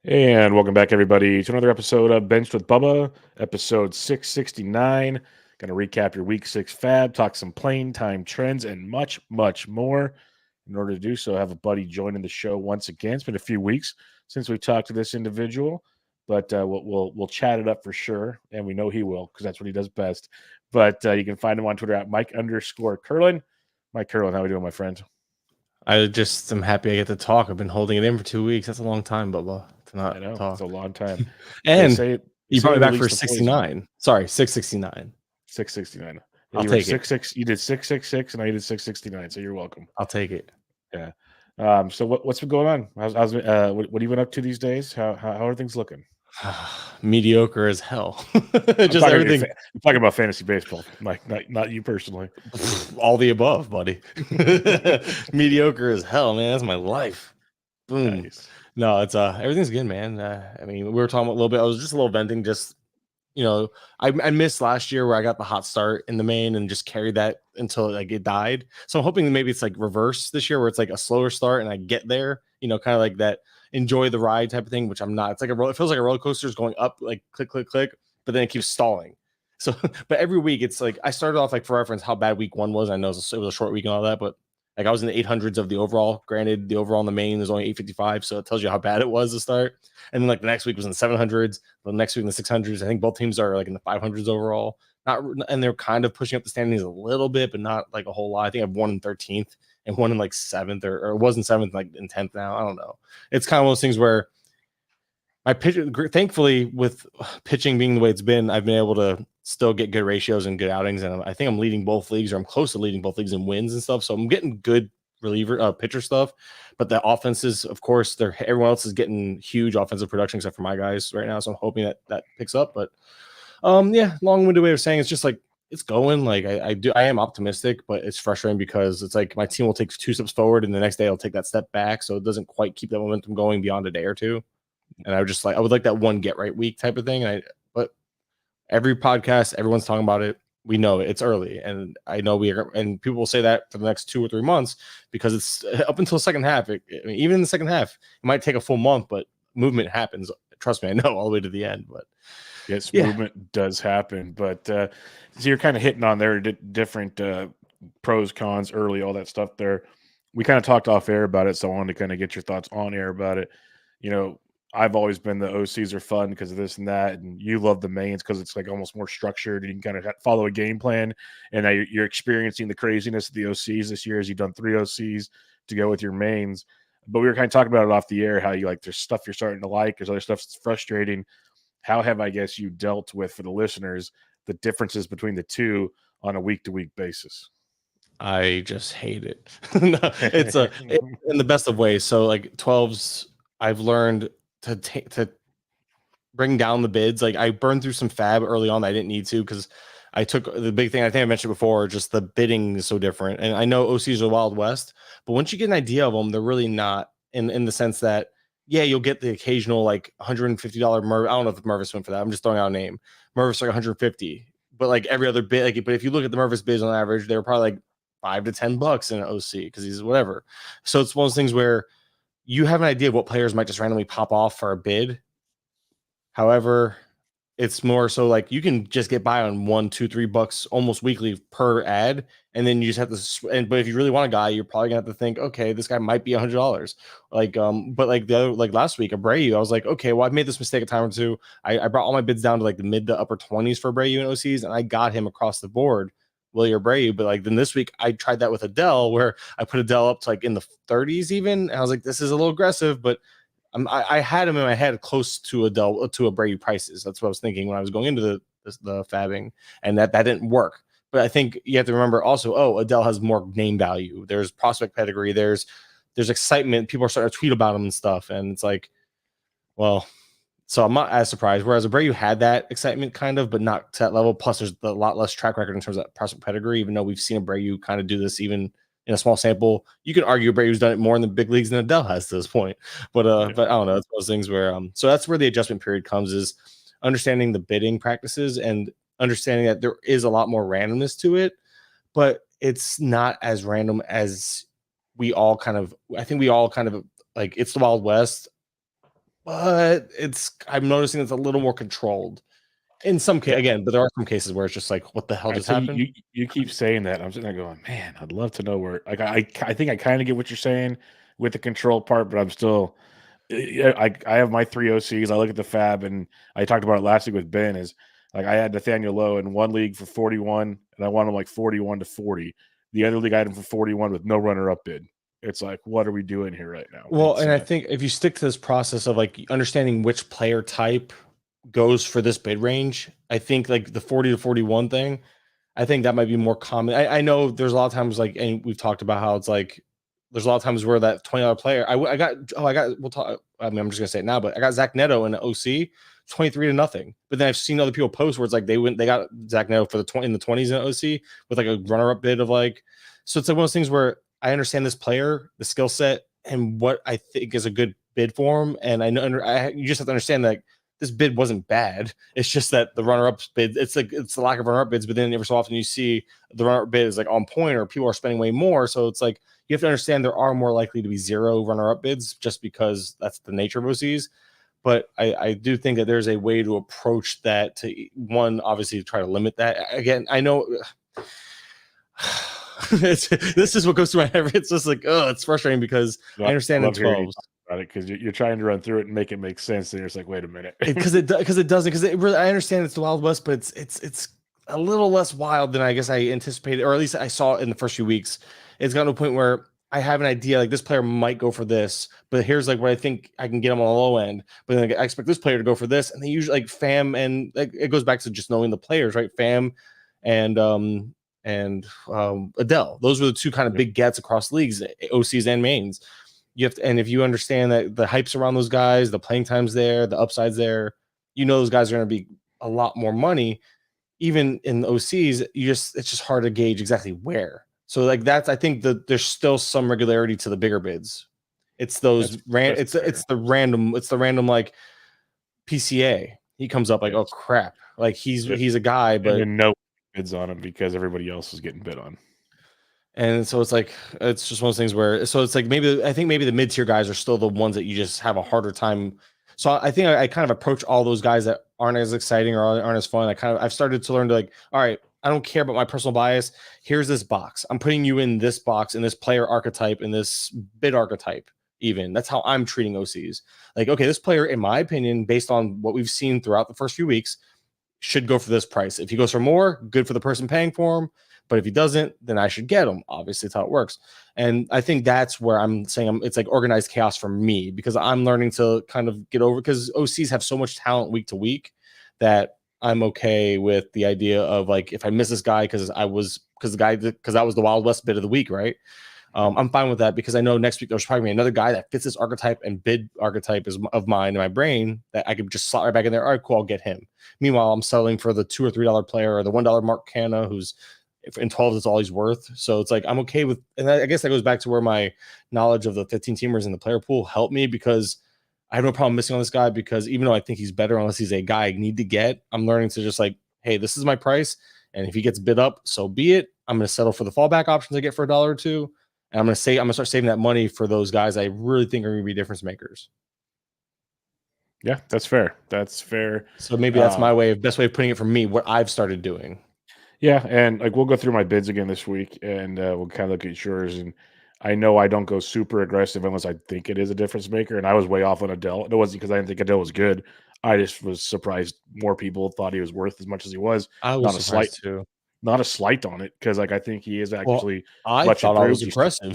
And welcome back, everybody, to another episode of Benched with Bubba, episode 669. Going to recap your week 6 FAAB, talk some playing time trends, and much, much more. In order to do so, I have a buddy joining the show once again. It's been a few weeks since we talked to this individual, but we'll chat it up for sure, and we know he will because that's what he does best. But you can find him on Twitter at Mike_Kurland. Mike Kurland, how are we doing, my friend? I just am happy I get to talk. I've been holding it in for 2 weeks. That's a long time, Bubba, to not I know, talk. it's a long time. And you brought me back for 69. Sorry, 669. 669. I'll take it. You did 666, and I did 669. So you're welcome. I'll take it. Yeah. So what's been going on? What have you been up to these days? How are things looking? Mediocre as hell. Just everything. I'm talking about fantasy baseball, Mike, not you personally. All the above, buddy. Mediocre as hell, man. That's my life. Boom. Nice. No, it's everything's good, man. I mean, we were talking about a little bit. I was just a little venting, just I missed last year where I got the hot start in the main and just carried that until like it died. So I'm hoping that maybe it's like reverse this year where it's like a slower start and I get there, kind of like that enjoy the ride type of thing, which I'm not. It's like it feels like a roller coaster is going up, like click, click, click, but then it keeps stalling. So, but every week it's like I started off, like, for reference, how bad week 1 was. I know it was a short week and all that, but like I was in the 800s of the overall. Granted, the overall in the main is only 855, so it tells you how bad it was to start. And then like the next week was in the 700s, the next week in the 600s. I think both teams are like in the 500s overall. And they're kind of pushing up the standings a little bit, but not like a whole lot. I think I have one in 13th and one in like 7th, or it wasn't 7th, like in 10th now. I don't know. It's kind of one of those things where my pitch, thankfully, with pitching being the way it's been, I've been able to still get good ratios and good outings. And I think I'm leading both leagues, or I'm close to leading both leagues in wins and stuff. So I'm getting good reliever pitcher stuff. But the offenses, of course, everyone else is getting huge offensive production except for my guys right now. So I'm hoping that picks up. But yeah, long-winded way of saying it's just like it's going. Like I am optimistic, but it's frustrating because it's like my team will take 2 steps forward and the next day I'll take that step back. So it doesn't quite keep that momentum going beyond a day or two. And I would like that one get right week type of thing. But every podcast, everyone's talking about it. We know it's early, and I know and people will say that for the next 2 or 3 months because it's up until the second half. Even in the second half, it might take a full month, but movement happens. Trust me, I know, all the way to the end. But yes, yeah. Movement does happen. But so you're kind of hitting on there different pros, cons, early, all that stuff there. We kind of talked off air about it, so I wanted to kind of get your thoughts on air about it. I've always been the OCs are fun because of this and that, and you love the mains because it's like almost more structured and you can kind of follow a game plan. And now you're experiencing the craziness of the OCs this year as you've done 3 OCs to go with your mains. But we were kind of talking about it off the air, how you like there's stuff you're starting to like, there's other stuff that's frustrating. How have, I guess, you dealt with, for the listeners, the differences between the two on a week-to-week basis? I just hate it. No, it's in the best of ways. So like 12s, I've learned to bring down the bids. Like I burned through some FAAB early on that I didn't need to because I took the big thing I think I mentioned before, just the bidding is so different. And I know OCs are Wild West, but once you get an idea of them, they're really not in the sense that, yeah, you'll get the occasional like $150 Mervis. I don't know if Mervis went for that. I'm just throwing out a name. Mervis like 150, but like every other bid, like, but if you look at the Mervis bids on average, they were probably like $5 to $10 in an OC because he's whatever. So it's one of those things where you have an idea of what players might just randomly pop off for a bid. However, it's more so like you can just get by on $1, $2, $3 almost weekly per ad, and then you just have to. But if you really want a guy, you're probably gonna have to think, okay, this guy might be $100. Like, but like last week, Abreu, I was like, okay, well, I've made this mistake a time or two. I brought all my bids down to like the mid to upper 20s for Abreu and OCs, and I got him across the board. Willier Abreu, but like then this week I tried that with Adell where I put Adell up to like in the 30s even, and I was like, this is a little aggressive, but I had him in my head close to Adell to Abreu prices. That's what I was thinking when I was going into the fabbing, and that didn't work. But I think you have to remember also, Adell has more name value. There's prospect pedigree. There's excitement. People are starting to tweet about him and stuff, and it's like, well. So I'm not as surprised. Whereas Abreu had that excitement kind of, but not to that level. Plus, there's a lot less track record in terms of prospect pedigree, even though we've seen Abreu kind of do this even in a small sample. You can argue Abreu's done it more in the big leagues than Adell has to this point. But I don't know. It's those things where so that's where the adjustment period comes, is understanding the bidding practices and understanding that there is a lot more randomness to it, but it's not as random as I think we all kind of like it's the Wild West. but I'm noticing it's a little more controlled in some case. Again, but there are some cases where it's just like, what the hell just happened? You keep saying that. I'm sitting there going, man, I'd love to know where. Like I think I kind of get what you're saying with the control part, but I'm still. I have my 3 OCs. I look at the FAAB, and I talked about it last week with Ben. Is like I had Nathaniel Lowe in one league for 41, and I want him like 41 to 40. The other league I had him for 41 with no runner-up bid. It's like, what are we doing here right now? Well, and I think if you stick to this process of like understanding which player type goes for this bid range, I think like the 40 to 41 thing, I think that might be more common. I know there's a lot of times like, and we've talked about how it's like, there's a lot of times where that $20 player, we'll talk. I mean, I'm just gonna say it now, but I got Zach Neto in the OC, 23-0. But then I've seen other people post where it's like they got Zach Neto for in the 20s in OC with like a runner-up bid of like, so it's like one of those things where I understand this player, the skill set, and what I think is a good bid for him. And I know you just have to understand that this bid wasn't bad. It's just that the runner-up bid, it's the lack of runner-up bids. But then every so often you see the runner-up bid is like on point, or people are spending way more. So it's like you have to understand there are more likely to be 0 runner-up bids just because that's the nature of OCs. But I do think that there's a way to approach that to, one, obviously try to limit that. Again, I know this is what goes through my head. It's just like, oh, it's frustrating because I understand in 12s. About it because you're trying to run through it and make it make sense. And you're just like, wait a minute, because it doesn't. Because it really, I understand it's the Wild West, but it's a little less wild than I guess I anticipated, or at least I saw it in the first few weeks. It's gotten to a point where I have an idea like this player might go for this, but here's like what I think I can get him on the low end. But then I expect this player to go for this, and they usually like FAAB and like it goes back to just knowing the players, right? FAAB and Adell. Those were the two kind of big gets across leagues, OCs and mains. You have to, and if you understand that the hype's around those guys, the playing time's there, the upside's there, you know those guys are going to be a lot more money. Even in the OCs, it's just hard to gauge exactly where. So like that's, I think that there's still some regularity to the bigger bids. It's those it's the random like PCA. He comes up like, oh crap, like he's a guy, but no bids on him because everybody else is getting bid on. And so it's like, it's just one of those things where, so it's like I think maybe the mid-tier guys are still the ones that you just have a harder time. So I think I kind of approach all those guys that aren't as exciting or aren't as fun. I've started to learn to like, all right, I don't care about my personal bias. Here's this box. I'm putting you in this box, in this player archetype, in this bid archetype. Even that's how I'm treating OCs. Like, okay, this player, in my opinion, based on what we've seen throughout the first few weeks, should go for this price. If he goes for more, good for the person paying for him. But if he doesn't, then I should get him. Obviously, it's how it works. And I think that's where I'm saying it's like organized chaos for me, because I'm learning to kind of get over, because OCs have so much talent week to week that I'm okay with the idea of like, if I miss this guy because that was the Wild West bid of the week, right? I'm fine with that because I know next week there's probably another guy that fits this archetype and bid archetype is of mine in my brain that I could just slot right back in there. All right, cool, I'll get him. Meanwhile, I'm selling for the $2 or $3 player or the $1 Mike Kurland, who's in 12 is all he's worth. So it's like I'm okay with, and I guess that goes back to where my knowledge of the 15 teamers in the player pool helped me, because I have no problem missing on this guy, because even though I think he's better, unless he's a guy I need to get, I'm learning to just like, hey, this is my price, and if he gets bid up, so be it. I'm going to settle for the fallback options I get for $1 or $2, and I'm going to start saving that money for those guys I really think are going to be difference makers. Yeah, that's fair. That's fair. So maybe that's my best way of putting it for me, what I've started doing. Yeah, and like we'll go through my bids again this week, and we'll kind of look at yours. And I know I don't go super aggressive unless I think it is a difference maker. And I was way off on Adell. It wasn't because I didn't think Adell was good. I just was surprised more people thought he was worth as much as he was. I was surprised too. Not a slight on it, because like I think he is actually. I thought I was aggressive.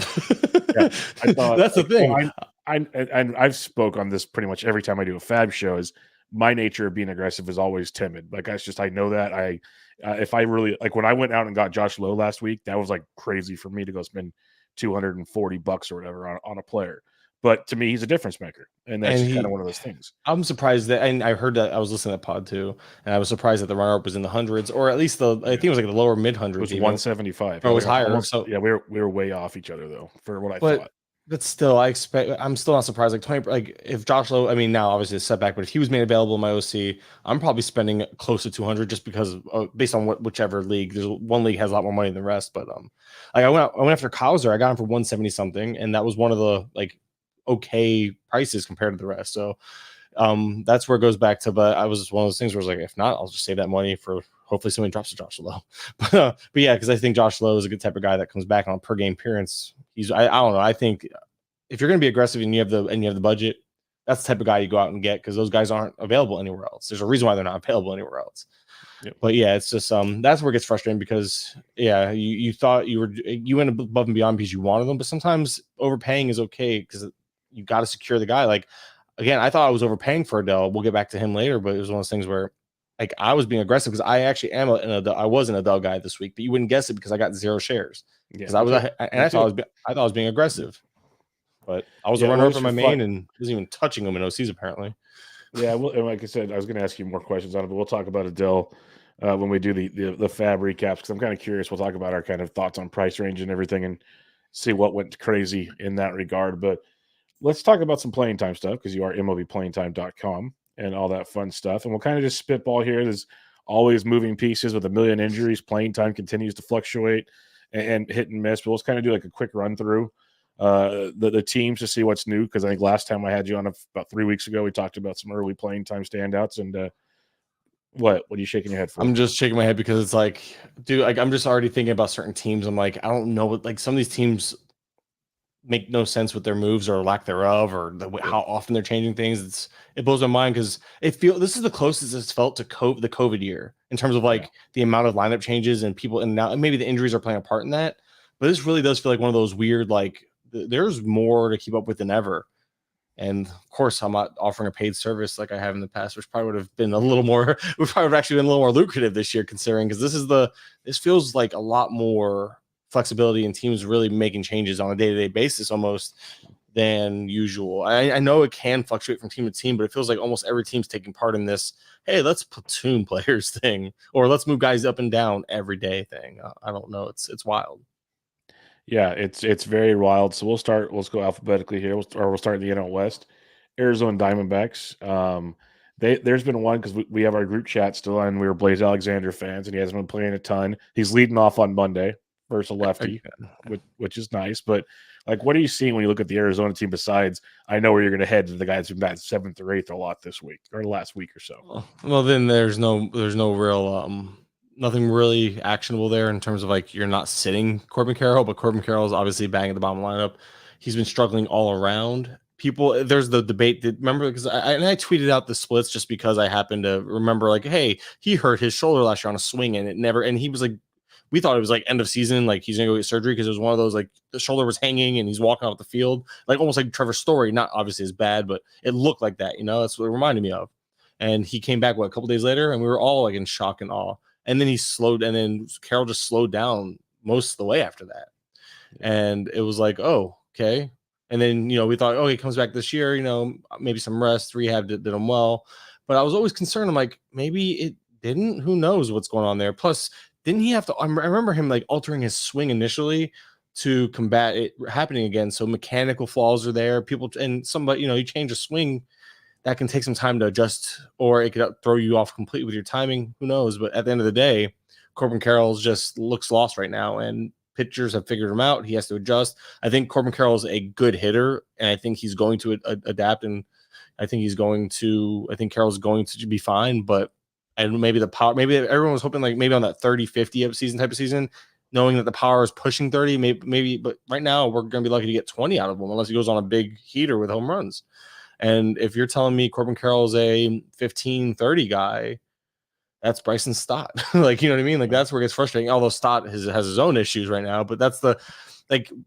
Yeah, I thought that's the thing. Well, I've spoke on this pretty much every time I do a FAAB show. Is my nature of being aggressive is always timid. Like I know that if I really like when I went out and got Josh Lowe last week, that was like crazy for me to go spend $240 or whatever on a player. But to me, he's a difference maker, and that's kind of one of those things. I'm surprised that, and I heard that I was listening to that pod too, and I was surprised that the runner-up was in the hundreds, or at least I think it was like the lower mid hundreds. It was 175. Or it was higher. Almost, so yeah, we were way off each other though for what I thought. But still, I'm still not surprised. Like 20, like if Josh Lowe, I mean, now obviously a setback, but if he was made available in my OC, I'm probably spending close to 200 just because based on whichever league. There's one league has a lot more money than the rest, but like I went after Kauser, I got him for 170 something, and that was one of the like okay prices compared to the rest. So That's where it goes back to. But I was just one of those things where I was like, if not, I'll just save that money for hopefully somebody drops to Josh Lowe. But yeah, because I think Josh Lowe is a good type of guy that comes back on a per game appearance. I don't know. I think if you're going to be aggressive and you have the budget, that's the type of guy you go out and get, because those guys aren't available anywhere else. There's a reason why they're not available anywhere else. Yep. But yeah, it's just that's where it gets frustrating, because you thought you went above and beyond because you wanted them, but sometimes overpaying is okay because you got to secure the guy. Like, again, I thought I was overpaying for Adell. We'll get back to him later, but it was one of those things where like I was being aggressive because I actually I was an Adell guy this week, but you wouldn't guess it because I got 0 shares. Because I thought I was being aggressive, but I was a runner up in my main and wasn't even touching them in OCs apparently. Yeah, well, and like I said, I was going to ask you more questions on it, but we'll talk about Adell when we do the FAAB recaps, because I'm kind of curious. We'll talk about our kind of thoughts on price range and everything and see what went crazy in that regard. But let's talk about some playing time stuff, because you are MLBplayingtime.com and all that fun stuff. And we'll kind of just spitball here. There's always moving pieces with a million injuries. Playing time continues to fluctuate and hit and miss. But let's kind of do like a quick run through the teams to see what's new, because I think last time I had you on about 3 weeks ago, we talked about some early playing time standouts. And what are you shaking your head for? I'm just shaking my head because it's like, dude, like I'm just already thinking about certain teams. I'm like, I don't know what, like some of these teams make no sense with their moves or lack thereof, or how often they're changing things. It blows my mind because this is the closest it's felt to the COVID year in terms of like the amount of lineup changes and people, and now maybe the injuries are playing a part in that. But this really does feel like one of those weird, like there's more to keep up with than ever. And of course, I'm not offering a paid service like I have in the past, which probably would have been a little more, would probably have actually been a little more lucrative this year, considering, because this feels like a lot more flexibility and teams really making changes on a day-to-day basis almost than usual. I know it can fluctuate from team to team, but it feels like almost every team's taking part in this, hey, let's platoon players thing, or let's move guys up and down every day thing. I don't know. It's wild. Yeah, it's very wild. So let's go alphabetically here. We'll start in the NL West. Arizona Diamondbacks. There's been one, because we have our group chat still, and we were Blaze Alexander fans, and he hasn't been playing a ton. He's leading off on Monday versus a lefty, which is nice. But like, what are you seeing when you look at the Arizona team? Besides, I know where you're going to head to the guy that's been batting 7th or 8th a lot this week or last week or so. Well, then there's no real nothing really actionable there in terms of like you're not sitting Corbin Carroll, but Corbin Carroll is obviously banging at the bottom lineup. He's been struggling all around. People, there's the debate that, remember, because I tweeted out the splits just because I happened to remember, like, hey, he hurt his shoulder last year on a swing and he was like, we thought it was like end of season, like he's gonna go get surgery, because it was one of those like the shoulder was hanging and he's walking off the field, like almost like Trevor's story, not obviously as bad, but it looked like that, that's what it reminded me of. And he came back a couple days later, and we were all like in shock and awe. And then and then Carroll just slowed down most of the way after that. And it was like, oh, okay. And then, we thought, oh, he comes back this year, maybe some rest, rehab did him well. But I was always concerned. I'm like, maybe it didn't. Who knows what's going on there? Plus, didn't he have to? I remember him like altering his swing initially to combat it happening again. So mechanical flaws are there. People, and somebody, you change a swing, that can take some time to adjust, or it could throw you off completely with your timing. Who knows? But at the end of the day, Corbin Carroll just looks lost right now, and pitchers have figured him out. He has to adjust. I think Corbin Carroll is a good hitter, and I think he's going to adapt, and I think Carroll's going to be fine. But and maybe the power, maybe everyone was hoping like maybe on that 30-50 season type of season, knowing that the power is pushing 30, maybe. But right now we're going to be lucky to get 20 out of him, unless he goes on a big heater with home runs. And if you're telling me Corbin Carroll is a 15-30 guy, that's Bryson Stott. Like, you know what I mean? Like, that's where it gets frustrating. Although Stott has his own issues right now, but that's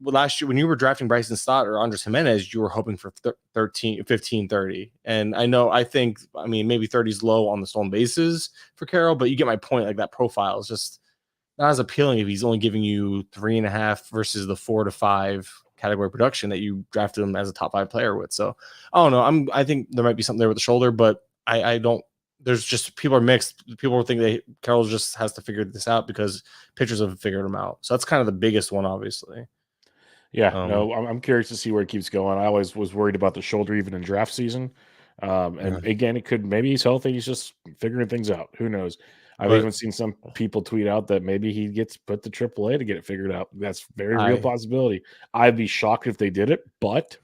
last year when you were drafting Bryson Stott or Andres Jimenez, you were hoping for 15-30. And I think maybe 30 is low on the stolen bases for Carroll, but you get my point. Like, that profile is just not as appealing if he's only giving you 3.5 versus the 4 to 5 category production that you drafted him as a top 5 player with. So I don't know. I think there might be something there with the shoulder, but I don't. There's just, people are mixed. People think Carroll just has to figure this out because pitchers have figured him out. So that's kind of the biggest one, obviously. Yeah, no, I'm curious to see where it keeps going. I always was worried about the shoulder even in draft season. Again, maybe he's healthy. He's just figuring things out. Who knows? I've even seen some people tweet out that maybe he gets put to AAA to get it figured out. That's very real possibility. I'd be shocked if they did it, but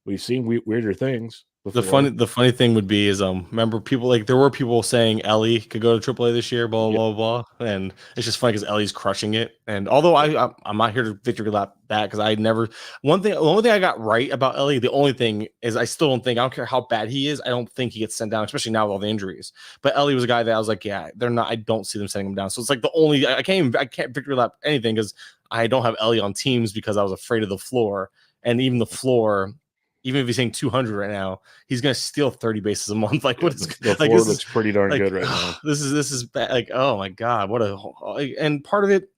we've seen weirder things. before. The funny thing would be is remember people like there were people saying Ellie could go to AAA this year, blah blah blah, and it's just funny because Ellie's crushing it. And although I'm not here to victory lap that because I never the only thing I got right about Ellie, the only thing is I still don't think I don't care how bad he is, I don't think he gets sent down, especially now with all the injuries. But Ellie was a guy that I was like, yeah, they're not. I don't see them sending him down. So it's like the only I can't victory lap anything because I don't have Ellie on teams because I was afraid of the floor, and even the floor. Even if he's saying 200 right now, he's going to steal 30 bases a month. Like, what is the like? floor looks pretty darn good right now. This is bad. Like, oh my god, what a! And part of it,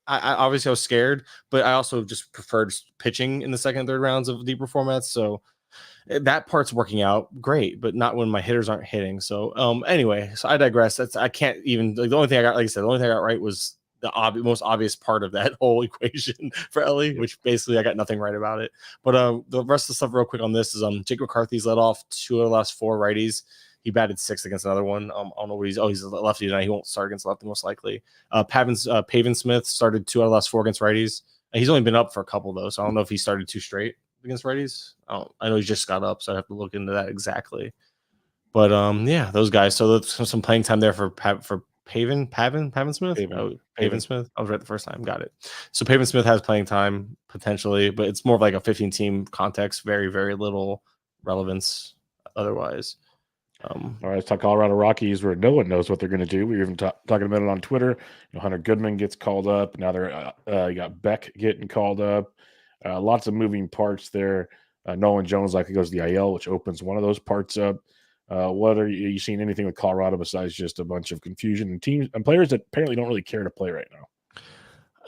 I obviously I was scared, but I also just preferred pitching in the second and third rounds of deeper formats. So that part's working out great, but not when my hitters aren't hitting. So anyway, so I digress. I can't even like the only thing I got, like I said, the only thing I got right was the most obvious part of that whole equation for Ellie, which basically I got nothing right about it. But the rest of the stuff real quick on this is Jake McCarthy's led off 2 of the last 4 righties. He batted 6th against another one. I don't know what he's a lefty tonight. He won't start against lefty most likely. Pavin Smith started 2 out of the last 4 against righties. He's only been up for a couple though, so I don't know if he started 2 straight against righties. I know he just got up, so I have to look into that exactly. But yeah, those guys. So there's some playing time there for Pavin Smith? Pavin Smith. I was right the first time. Got it. So Pavin Smith has playing time potentially, but it's more of like a 15-team context. Very, very little relevance otherwise. All right, let's talk Colorado Rockies, where no one knows what they're going to do. We were even talking about it on Twitter. Hunter Goodman gets called up. Now you got Beck getting called up. Lots of moving parts there. Nolan Jones likely goes to the IL, which opens one of those parts up. What are you seeing anything with Colorado besides just a bunch of confusion and teams and players that apparently don't really care to play right now?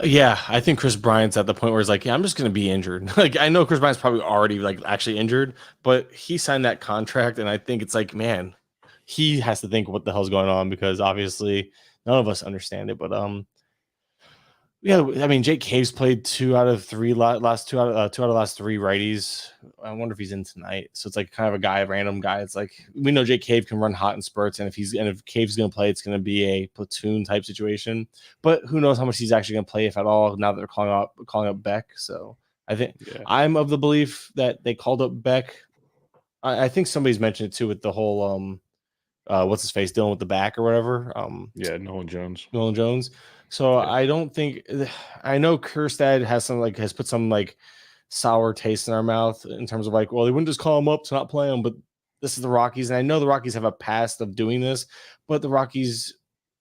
Yeah, I think Chris Bryant's at the point where he's like, yeah, I'm just going to be injured. Like, I know Chris Bryant's probably already like actually injured, but he signed that contract, and I think it's like, man, he has to think what the hell's going on because obviously none of us understand it. But yeah, I mean, Jake Cave's played 2 out of 3 last 2 out of the last 3 righties. I wonder if he's in tonight. So it's like kind of a random guy. It's like we know Jake Cave can run hot in spurts, and if Cave's going to play, it's going to be a platoon type situation. But who knows how much he's actually going to play, if at all. Now that they're calling up Beck, so I think I'm of the belief that they called up Beck. I think somebody's mentioned it too with the whole what's his face dealing with the back or whatever. Nolan Jones. So I don't think I know Kjerstad has put some like sour taste in our mouth in terms of like, well, they wouldn't just call him up to not play him, but this is the Rockies, and I know the Rockies have a past of doing this, but the Rockies,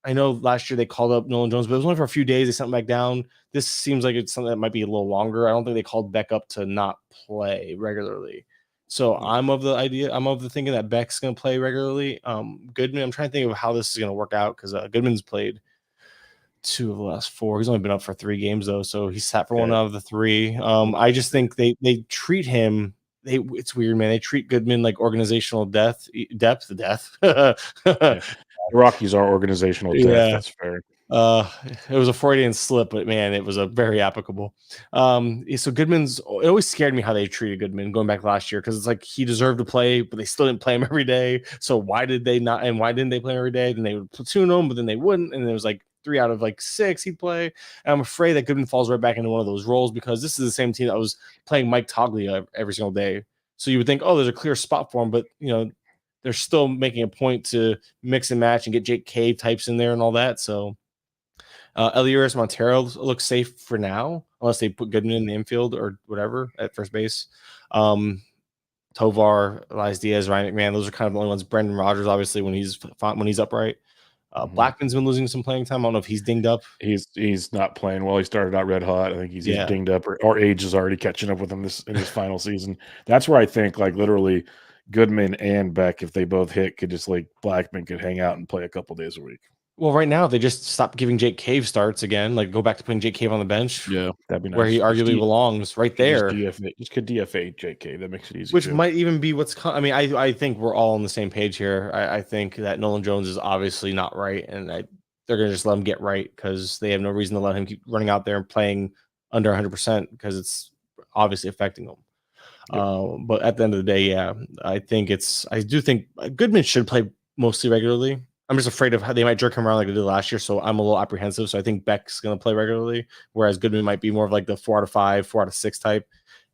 I know last year they called up Nolan Jones, but it was only for a few days. They sent him back down. This seems like it's something that might be a little longer. I don't think they called Beck up to not play regularly. So I'm of the thinking that Beck's going to play regularly. Goodman, I'm trying to think of how this is going to work out because Goodman's played 2 of the last 4. He's only been up for 3 games though, so he sat for 1 out of the 3. I just think they treat him. It's weird, man. They treat Goodman like organizational depth. The Rockies are organizational depth. Yeah. That's fair. It was a Freudian slip, but man, it was a very applicable. So Goodman's, it always scared me how they treated Goodman going back last year because it's like he deserved to play, but they still didn't play him every day. So why didn't they play him every day? Then they would platoon him, but then they wouldn't, and it was like 3 out of like 6 he'd play. And I'm afraid that Goodman falls right back into one of those roles because this is the same team that was playing Mike Toglia every single day. So you would think, oh, there's a clear spot for him, but they're still making a point to mix and match and get Jake Cave types in there and all that. So Elias Montero looks safe for now, unless they put Goodman in the infield or whatever at first base. Tovar, Elias Diaz, Ryan McMahon, those are kind of the only ones. Brendan Rodgers, obviously, when he's upright. Blackman's been losing some playing time. I don't know if he's dinged up. He's not playing well. He started out red hot. I think he's dinged up, or age is already catching up with him in his final season. That's where I think like literally Goodman and Beck, if they both hit, could just like Blackman could hang out and play a couple days a week. Well, right now they just stopped giving Jake Cave starts again. Like go back to putting Jake Cave on the bench. Yeah, that'd be nice. Where he arguably belongs, right there. Just could DFA Jake Cave. That makes it easy. Which might even be I think we're all on the same page here. I think that Nolan Jones is obviously not right, and they're going to just let him get right because they have no reason to let him keep running out there and playing under 100% because it's obviously affecting them. Yep. But at the end of the day, I do think Goodman should play mostly regularly. I'm just afraid of how they might jerk him around like they did last year, so I'm a little apprehensive. So I think Beck's going to play regularly, whereas Goodman might be more of like the 4 out of 5, 4 out of 6 type.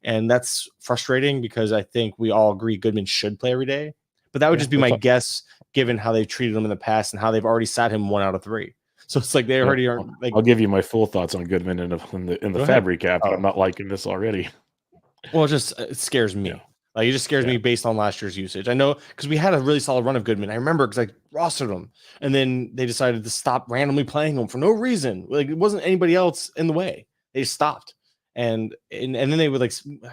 And that's frustrating because I think we all agree Goodman should play every day. But that would just be my guess, given how they've treated him in the past and how they've already sat him 1 out of 3. So it's like they already aren't. Like, I'll give you my full thoughts on Goodman in the FAAB recap, but I'm not liking this already. Well, it scares me. Like, it just scares me based on last year's usage. I know because we had a really solid run of Goodman. I remember because I rostered him, and then they decided to stop randomly playing him for no reason. Like, it wasn't anybody else in the way. They just stopped, and then they would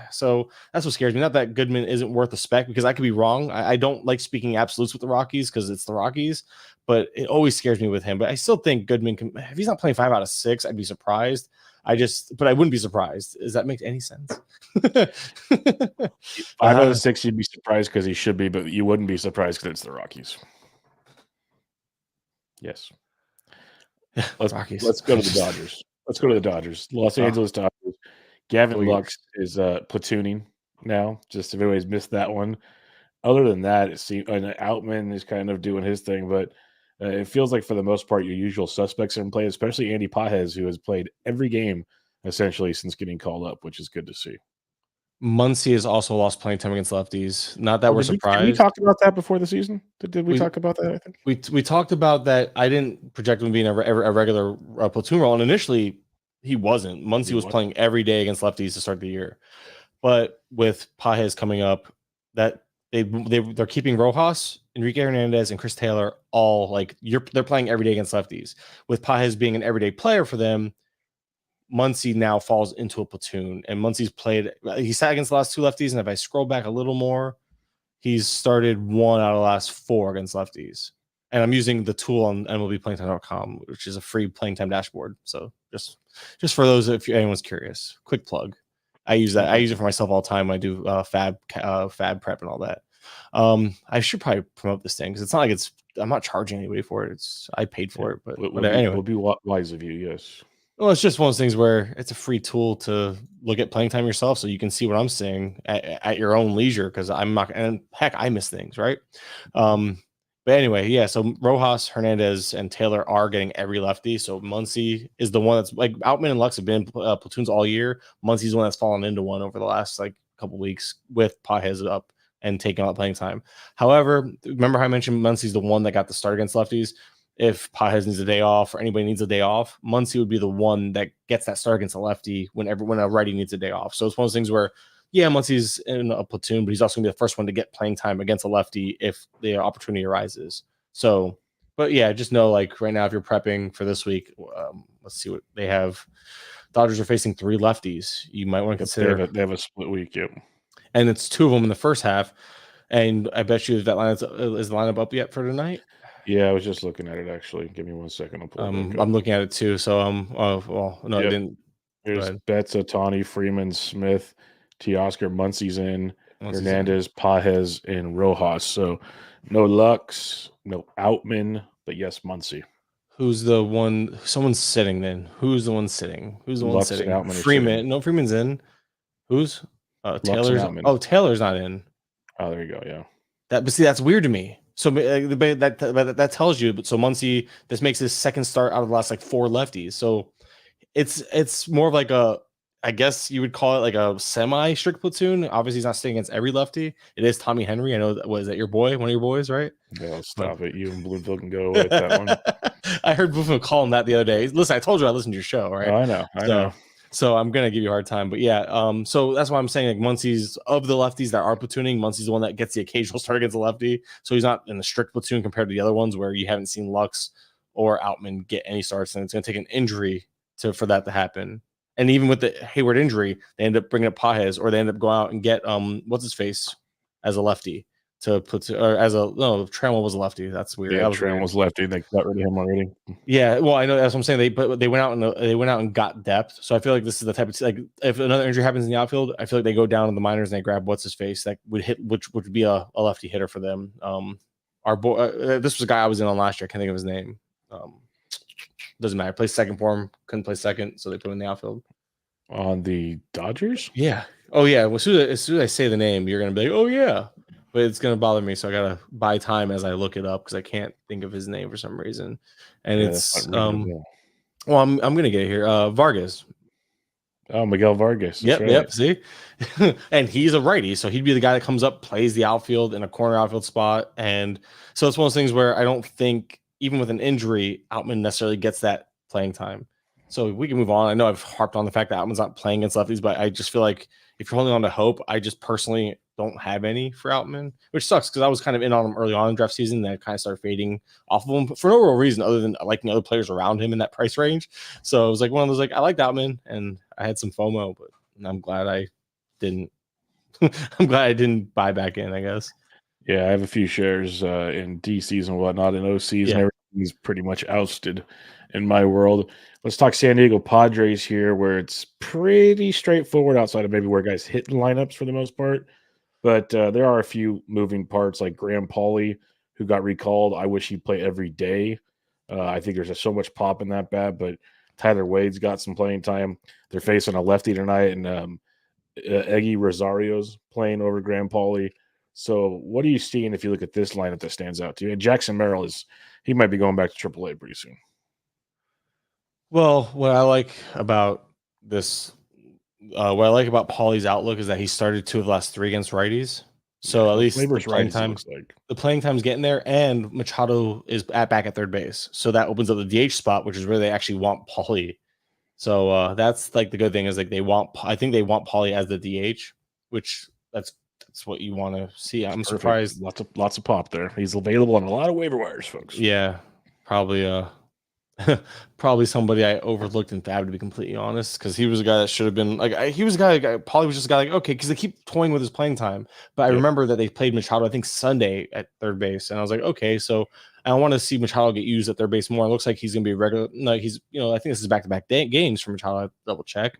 So that's what scares me. Not that Goodman isn't worth a spec, because I could be wrong. I don't like speaking absolutes with the Rockies because it's the Rockies, but it always scares me with him. But I still think Goodman can. If he's not playing 5 out of 6, I'd be surprised. But I wouldn't be surprised. Does that make any sense? 5 out of 6, you'd be surprised because he should be, but you wouldn't be surprised because it's the Rockies. Yes. Let's go to the Dodgers. Let's go to the Dodgers. Los Angeles Dodgers. Gavin Lux is platooning now. Just if anybody's missed that one. Other than that, it seems Outman is kind of doing his thing, but it feels like for the most part your usual suspects are in play, especially Andy Pages, who has played every game essentially since getting called up, which is good to see. Muncy has also lost playing time against lefties. Not that we're surprised. Did we talk about that before the season? Did we talk about that? I think we talked about that. I didn't project him being a regular platoon role, and initially he wasn't. Muncy was playing every day against lefties to start the year, but with Pages coming up, that they're keeping Rojas, Enrique Hernandez, and Chris Taylor all they're playing every day against lefties. With Pages being an everyday player for them, Muncy now falls into a platoon, and he sat against the last 2 lefties, and if I scroll back a little more, he's started 1 out of the last 4 against lefties. And I'm using the tool on MLBplayingtime.com, which is a free playing time dashboard. So just for those, if anyone's curious, quick plug. I use that. I use it for myself all the time when I do FAAB prep and all that. I should probably promote this thing because it's not like I'm not charging anybody for it. I paid for it, but anyway, it would be wise of you. Yes. Well, it's just one of those things where it's a free tool to look at playing time yourself, so you can see what I'm seeing at your own leisure. Because I'm not, and heck, I miss things, right? But anyway, yeah. So Rojas, Hernandez, and Taylor are getting every lefty. So Muncy is the one that's like Outman and Lux have been platoons all year. Muncy's the one that's fallen into one over the last couple weeks with Pages up and taking out playing time. However, remember how I mentioned Muncy's the one that got the start against lefties? If Pages needs a day off or anybody needs a day off, Muncy would be the one that gets that start against a lefty when a righty needs a day off. So it's one of those things where, yeah, Muncy's in a platoon, but he's also going to be the first one to get playing time against a lefty if the opportunity arises. So, but yeah, just know right now, if you're prepping for this week, let's see what they have. Dodgers are facing 3 lefties. You might want to consider. They have a split week, yep. And it's 2 of them in the first half. And I bet you that is the lineup up yet for tonight? Yeah, I was just looking at it actually. Give me 1 second. I'm looking at it too. So I didn't. There's Betts, Otani, Freeman, Smith, Teoscar, Muncy's in, Hernandez, Pages, and Rojas. So no Lux, no Outman, but yes, Muncy. Who's the one? Someone's sitting then. Who's the one sitting? Who's the one sitting? Freeman. No, Freeman's in. Who's? Taylor's. Oh, Taylor's not in. Oh, there you go. Yeah. But see, that's weird to me. So that tells you. But so Muncy, this makes his second start out of the last 4 lefties. So it's more of I guess you would call it a semi-strict platoon. Obviously, he's not staying against every lefty. It is Tommy Henry. I know that was that your boy, one of your boys, right? No, stop it. You and Bloomfield can go with that one. I heard Bloomfield call him that the other day. Listen, I told you I listened to your show, right? Oh, I know. So I'm gonna give you a hard time, but yeah. So that's why I'm saying Muncy's of the lefties that are platooning, Muncy's the one that gets the occasional start against a lefty. So he's not in a strict platoon compared to the other ones where you haven't seen Lux or Outman get any starts, and it's gonna take an injury for that to happen. And even with the Hayward injury, they end up bringing up Pages, or they end up going out and get what's his face as a lefty to put or as a Trammell was a lefty. That's weird. Yeah, Trammell was lefty. They got rid of him already. Yeah, well, I know that's what I'm saying. They went out and got depth. So I feel like this is the type of if another injury happens in the outfield, I feel like they go down to the minors and they grab what's his face that would hit, which would be a lefty hitter for them. Our boy, this was a guy I was in on last year. I can't think of his name. Doesn't matter. Play second for him. Couldn't play second, so they put him in the outfield. On the Dodgers? Yeah. Oh yeah. Well, as soon as I say the name, you're gonna be like, oh yeah. But it's gonna bother me, so I gotta buy time as I look it up because I can't think of his name for some reason. And it's well, I'm gonna get it here. Vargas. Oh, Miguel Vargas. That's right. Yep. See, and he's a righty, so he'd be the guy that comes up, plays the outfield in a corner outfield spot, and so it's one of those things where I don't think even with an injury, Outman necessarily gets that playing time. So we can move on. I know I've harped on the fact that Outman's not playing against lefties, but I just feel like if you're holding on to hope, I just personally don't have any for Outman, which sucks because I was kind of in on him early on in draft season. Then I kind of started fading off of him for no real reason other than liking other players around him in that price range. So it was like one of those like I liked Outman and I had some FOMO, but I'm glad I didn't. I'm glad I didn't buy back in, I guess. Yeah, I have a few shares in DCs and whatnot, in OCs, and everything's pretty much ousted in my world. Let's talk San Diego Padres here, where it's pretty straightforward outside of maybe where guys hit lineups for the most part. But there are a few moving parts, like Graham Pauley, who got recalled. I wish he'd play every day. I think there's just so much pop in that bat, but Tyler Wade's got some playing time. They're facing a lefty tonight, and Eggy Rosario's playing over Graham Pauley. So what are you seeing if you look at this lineup that stands out to you? And Jackson Merrill he might be going back to AAA pretty soon. Well, what I like about this, what I like about Pauley's outlook is that he started 2 of the last 3 against righties. So at least the playing time, the playing time's getting there, and Machado is back at third base. So that opens up the DH spot, which is where they actually want Pauley. So that's like the good thing is like I think they want Pauley as the DH, which that's what you want to see. I'm surprised. Lots of pop there. He's available on a lot of waiver wires, folks. Yeah, probably probably somebody I overlooked in FAAB, to be completely honest, because he was a guy that should have been like he was a guy. Pauley was just a guy like okay, because they keep toying with his playing time. But I remember that they played Machado I think Sunday at third base, and I was like okay, so I want to see Machado get used at third base more. It looks like he's going to be regular. No, he's I think this is back-to-back games for Machado. I'll double check,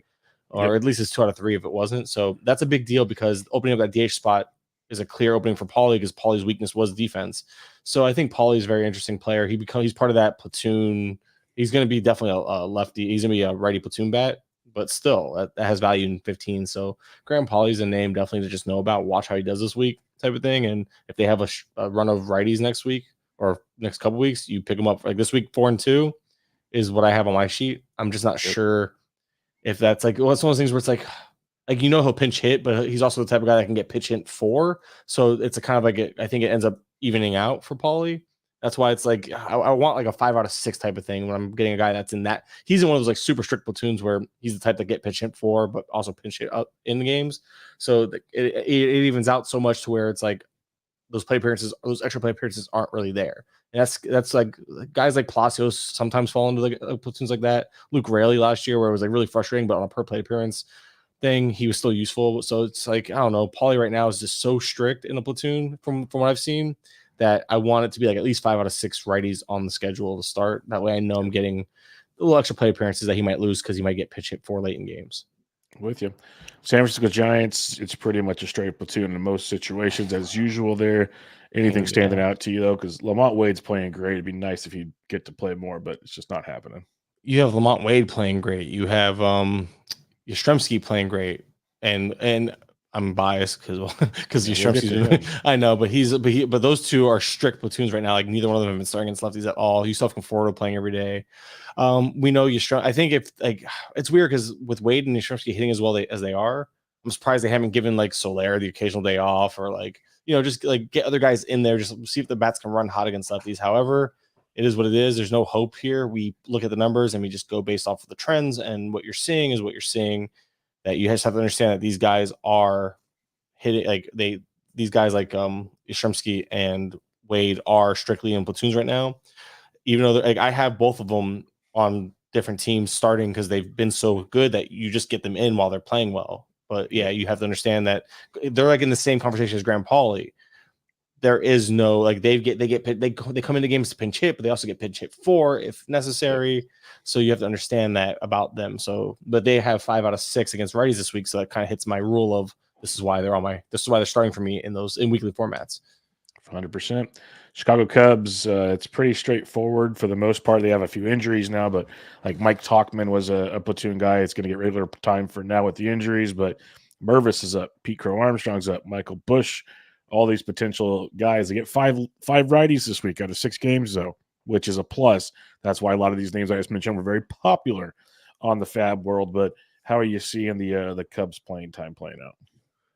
or at least it's 2 out of 3 if it wasn't. So that's a big deal because opening up that DH spot is a clear opening for Pauley because Pauley's weakness was defense. So I think Pauley's a very interesting player. He's part of that platoon. He's going to be definitely a lefty. He's going to be a righty platoon bat, but still that has value in 15. So Graham Pauley's a name definitely to just know about. Watch how he does this week type of thing. And if they have a run of righties next week or next couple weeks, you pick them up. Like this week, 4-2 is what I have on my sheet. I'm just not sure if that's like, well, it's one of those things where it's like he'll pinch hit, but he's also the type of guy that can get pitch hit for. So it's a kind of like, I think it ends up evening out for Pauley. That's why it's like I want like a 5 out of 6 type of thing when I'm getting a guy that's in that. He's in one of those like super strict platoons where he's the type that get pitch hit for, but also pinch hit up in the games. So it evens out so much to where it's like those play appearances, those extra play appearances aren't really there. And that's like guys like Palacios sometimes fall into like platoons like that. Luke Raley last year, where it was like really frustrating, but on a per play appearance thing, he was still useful. So it's like I don't know. Pauley right now is just so strict in a platoon from what I've seen, that I want it to be like at least 5 out of 6 righties on the schedule to start. That way I know I'm getting a little extra play appearances that he might lose because he might get pitch hit for late in games. With you. San Francisco Giants, it's pretty much a straight platoon in most situations as usual there. Anything standing out to you, though? Because Lamont Wade's playing great. It'd be nice if he'd get to play more, but it's just not happening. You have Lamont Wade playing great. You have Yastrzemski playing great. And I'm biased because Yastrzemski's I know, but those two are strict platoons right now. Like neither one of them have been starting against lefties at all. You still have Conforto playing every day. We know Yastrzemski. I think if like it's weird because with Wade and Yastrzemski hitting as well as they are, I'm surprised they haven't given like Soler the occasional day off or like just like get other guys in there, just see if the bats can run hot against lefties. However, it is what it is. There's no hope here. We look at the numbers and we just go based off of the trends, and what you're seeing is what you're seeing. That you just have to understand that these guys are hitting these guys like Yastrzemski and Wade are strictly in platoons right now. Even though I have both of them on different teams starting because they've been so good that you just get them in while they're playing well. But yeah, you have to understand that they're like in the same conversation as Graham Pauley. There is no like they come into games to pinch hit, but they also get pinch hit for if necessary. So you have to understand that about them. So, but they have 5 out of 6 against righties this week, so that kind of hits my rule of this is why they're starting for me in weekly formats. 100%. Chicago Cubs, it's pretty straightforward for the most part. They have a few injuries now, but like Mike Tauchman was a platoon guy. It's going to get regular time for now with the injuries, but Mervis is up, Pete Crow Armstrong's up, Michael Busch, all these potential guys. They get five righties this week out of 6 games, though, which is a plus. That's why a lot of these names I just mentioned were very popular on the FAAB world. But how are you seeing the Cubs playing time playing out?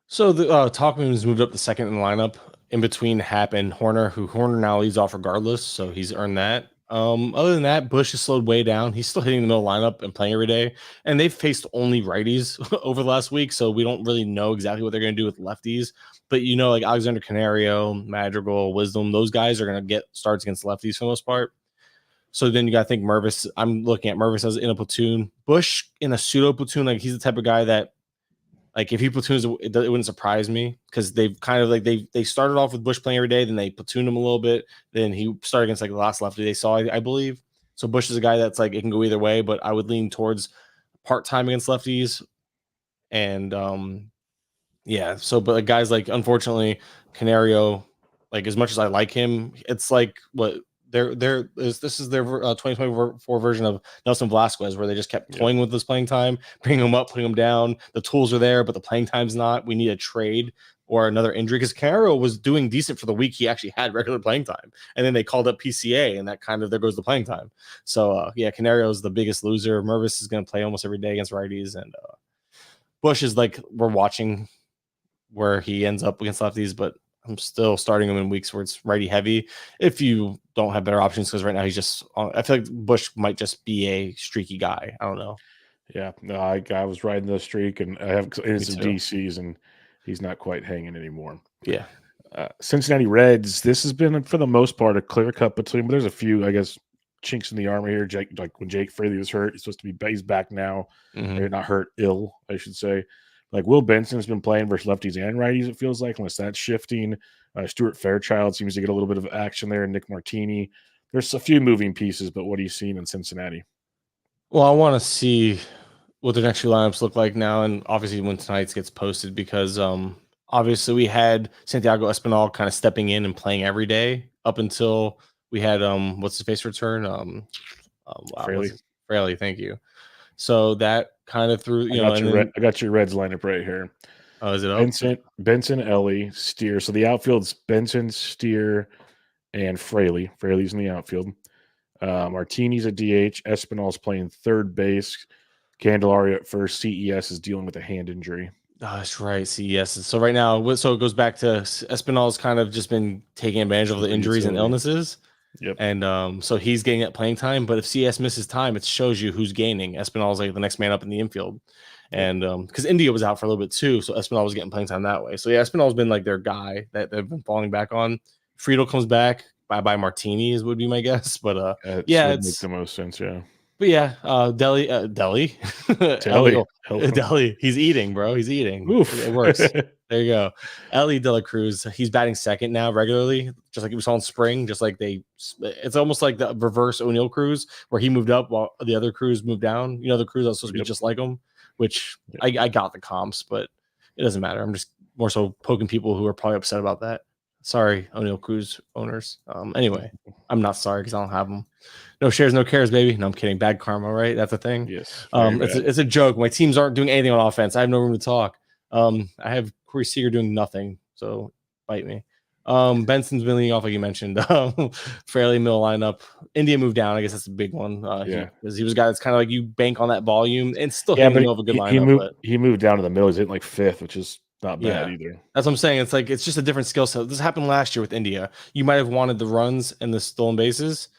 So the Talkman has moved up the second in the lineup in between Hap and Horner, who Horner now leads off regardless, so he's earned that. Other than that, Bush has slowed way down. He's still hitting the middle lineup and playing every day, and they've faced only righties over the last week, so we don't really know exactly what they're going to do with lefties. But like Alexander Canario, Madrigal, Wisdom, those guys are going to get starts against lefties for the most part. So then you got to think Mervis. I'm looking at Mervis as in a platoon. Bush in a pseudo platoon, like he's the type of guy that, like, if he platoons, it wouldn't surprise me, because they've kind of like they started off with Bush playing every day, then they platooned him a little bit, then he started against like the last lefty they saw, I believe. So Bush is a guy that's like, it can go either way, but I would lean towards part-time against lefties. And yeah, so but like guys like, unfortunately, Canario, like as much as I like him, it's like what this is their 2024 version of Nelson Velasquez, where they just kept toying with this playing time, bringing him up, putting him down. The tools are there, but the playing time's not. We need a trade or another injury, because Canario was doing decent for the week he actually had regular playing time, and then they called up PCA, and that kind of, there goes the playing time. So yeah, Canario is the biggest loser. Mervis is going to play almost every day against righties, and Bush is like, we're watching where he ends up against lefties, but I'm still starting him in weeks where it's righty heavy if you don't have better options, because right now he's just, I feel like Bush might just be a streaky guy. I don't know. Yeah, no, I was riding the streak, and I have some DCs, and he's not quite hanging anymore. Yeah. Cincinnati Reds, this has been, for the most part, a clear cut between, but there's a few, I guess, chinks in the armor here. Like when Jake Fraley was hurt, he's supposed to be, he's back now. Or not hurt, ill, I should say. Like Will Benson's been playing versus lefties and righties, it feels like, unless that's shifting. Stuart Fairchild seems to get a little bit of action there. Nick Martini. There's a few moving pieces, but what are you seeing in Cincinnati? Well, I want to see what the next few lineups look like now, and obviously when tonight's gets posted, because obviously we had Santiago Espinal kind of stepping in and playing every day up until we had what's his face return, Fraley, thank you. So that kind of threw, I got your Reds lineup right here. Oh, is it Benson, Ellie, Steer. So the outfield's Benson, Steer, and Fraley. Fraley's in the outfield. Martini's a DH. Espinal's playing third base. Candelario at first. CES is dealing with a hand injury. Oh, that's right, CES. So right now, so it goes back to Espinal's kind of just been taking advantage of the injuries and illnesses. Yep. And so he's getting that playing time. But if CS misses time, it shows you who's gaining. Espinal's like the next man up in the infield. And because India was out for a little bit too, so Espinal was getting playing time that way. So yeah, Espinal's been like their guy that they've been falling back on. Friedel comes back. Bye Martinis would be my guess. But yeah, it makes the most sense. Yeah. But yeah, Deli, he's eating, bro. He's eating. Oof. It works. There you go. Ellie De La Cruz, he's batting second now regularly, just like he was on spring. Just like it's almost like the reverse O'Neill Cruz, where he moved up while the other Cruz moved down. The Cruz that was supposed to be just like him, which I got the comps, but it doesn't matter. I'm just more so poking people who are probably upset about that. Sorry, O'Neill Cruz owners. Anyway, I'm not sorry because I don't have them. No shares, no cares, baby. No, I'm kidding. Bad karma, right? That's a thing. Yes. It's a joke. My teams aren't doing anything on offense. I have no room to talk. I have Corey Seager doing nothing, so bite me. Benson's been leading off, like you mentioned. Fairly middle lineup. India moved down. I guess that's a big one. Because he was a guy that's kind of like, you bank on that volume and still hitting the middle of a good lineup. He moved down to the middle. He's hitting like fifth, which is not bad either. That's what I'm saying. It's like, it's just a different skill set. This happened last year with India. You might have wanted the runs and the stolen bases,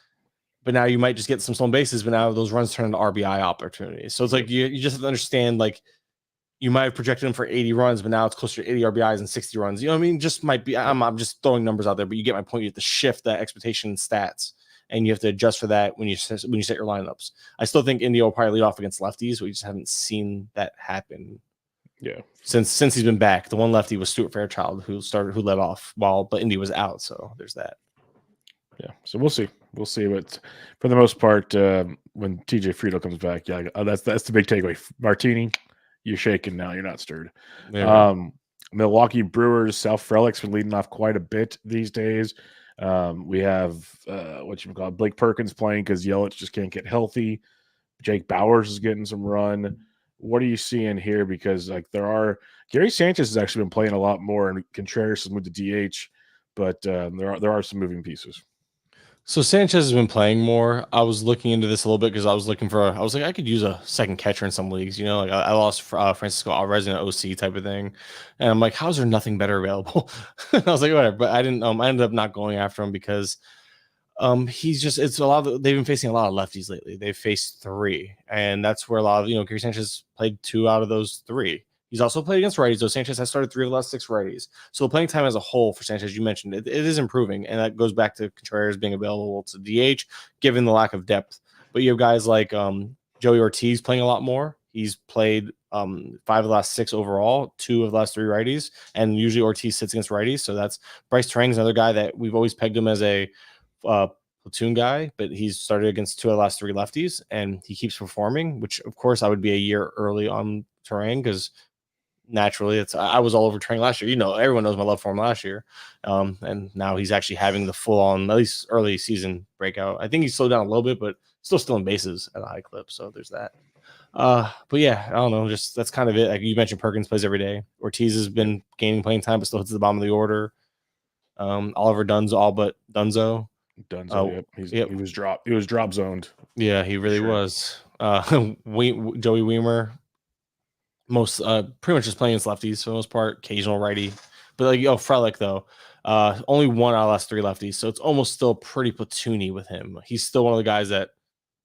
but now you might just get some stolen bases, but now those runs turn into RBI opportunities. So it's like, you just have to understand, like, you might have projected him for 80 runs, but now it's closer to 80 RBIs and 60 runs. You know what I mean? Just might be, I'm just throwing numbers out there, but you get my point. You have to shift that expectation stats, and you have to adjust for that when you set your lineups. I still think India will probably lead off against lefties. We just haven't seen that happen. Yeah. Since he's been back. The one lefty was Stuart Fairchild who led off but India was out. So there's that. Yeah. So we'll see. But for the most part, when TJ Friedel comes back, that's the big takeaway. Martini, you're shaking now. You're not stirred. Yeah. Milwaukee Brewers, Sal Frelick's been leading off quite a bit these days. We have Blake Perkins playing because Yelich just can't get healthy. Jake Bowers is getting some run. What are you seeing here? Because Gary Sanchez has actually been playing a lot more, and Contreras has moved to DH, but there are some moving pieces. So Sanchez has been playing more. I was looking into this a little bit because I was like, I could use a second catcher in some leagues. Like I lost Francisco Alvarez in an OC type of thing, and I'm like, how's there nothing better available? I was like, whatever. But I didn't. I ended up not going after him because he's just they've been facing a lot of lefties lately. They've faced 3, and that's where a lot of Gary Sanchez played 2 out of those 3. He's also played against righties, though. Sanchez has started 3 of the last 6 righties. So the playing time as a whole for Sanchez, you mentioned it is improving, and that goes back to Contreras being available to DH, given the lack of depth. But you have guys like Joey Ortiz playing a lot more. He's played 5 of the last 6 overall, 2 of the last 3 righties, and usually Ortiz sits against righties. So that's Bryce Terang's another guy that we've always pegged him as a platoon guy, but he's started against 2 of the last 3 lefties, and he keeps performing, which of course I would be a year early on Terang because naturally I was all over Terang last year. Everyone knows my love for him last year, and now he's actually having the full-on, at least early season breakout. I think he's slowed down a little bit, but still in bases at a high clip, so there's that. But yeah, I don't know, just that's kind of it. Like you mentioned, Perkins plays every day. Ortiz has been gaining playing time, but still hits the bottom of the order. Oliver Dunn's all but Dunzo. Yep. He was drop zoned. Yeah, he really was. Joey Weimer, pretty much just playing against lefties for the most part, occasional righty. But Frelick though, only 1 out of the last 3 lefties, so it's almost still pretty platoony with him. He's still one of the guys that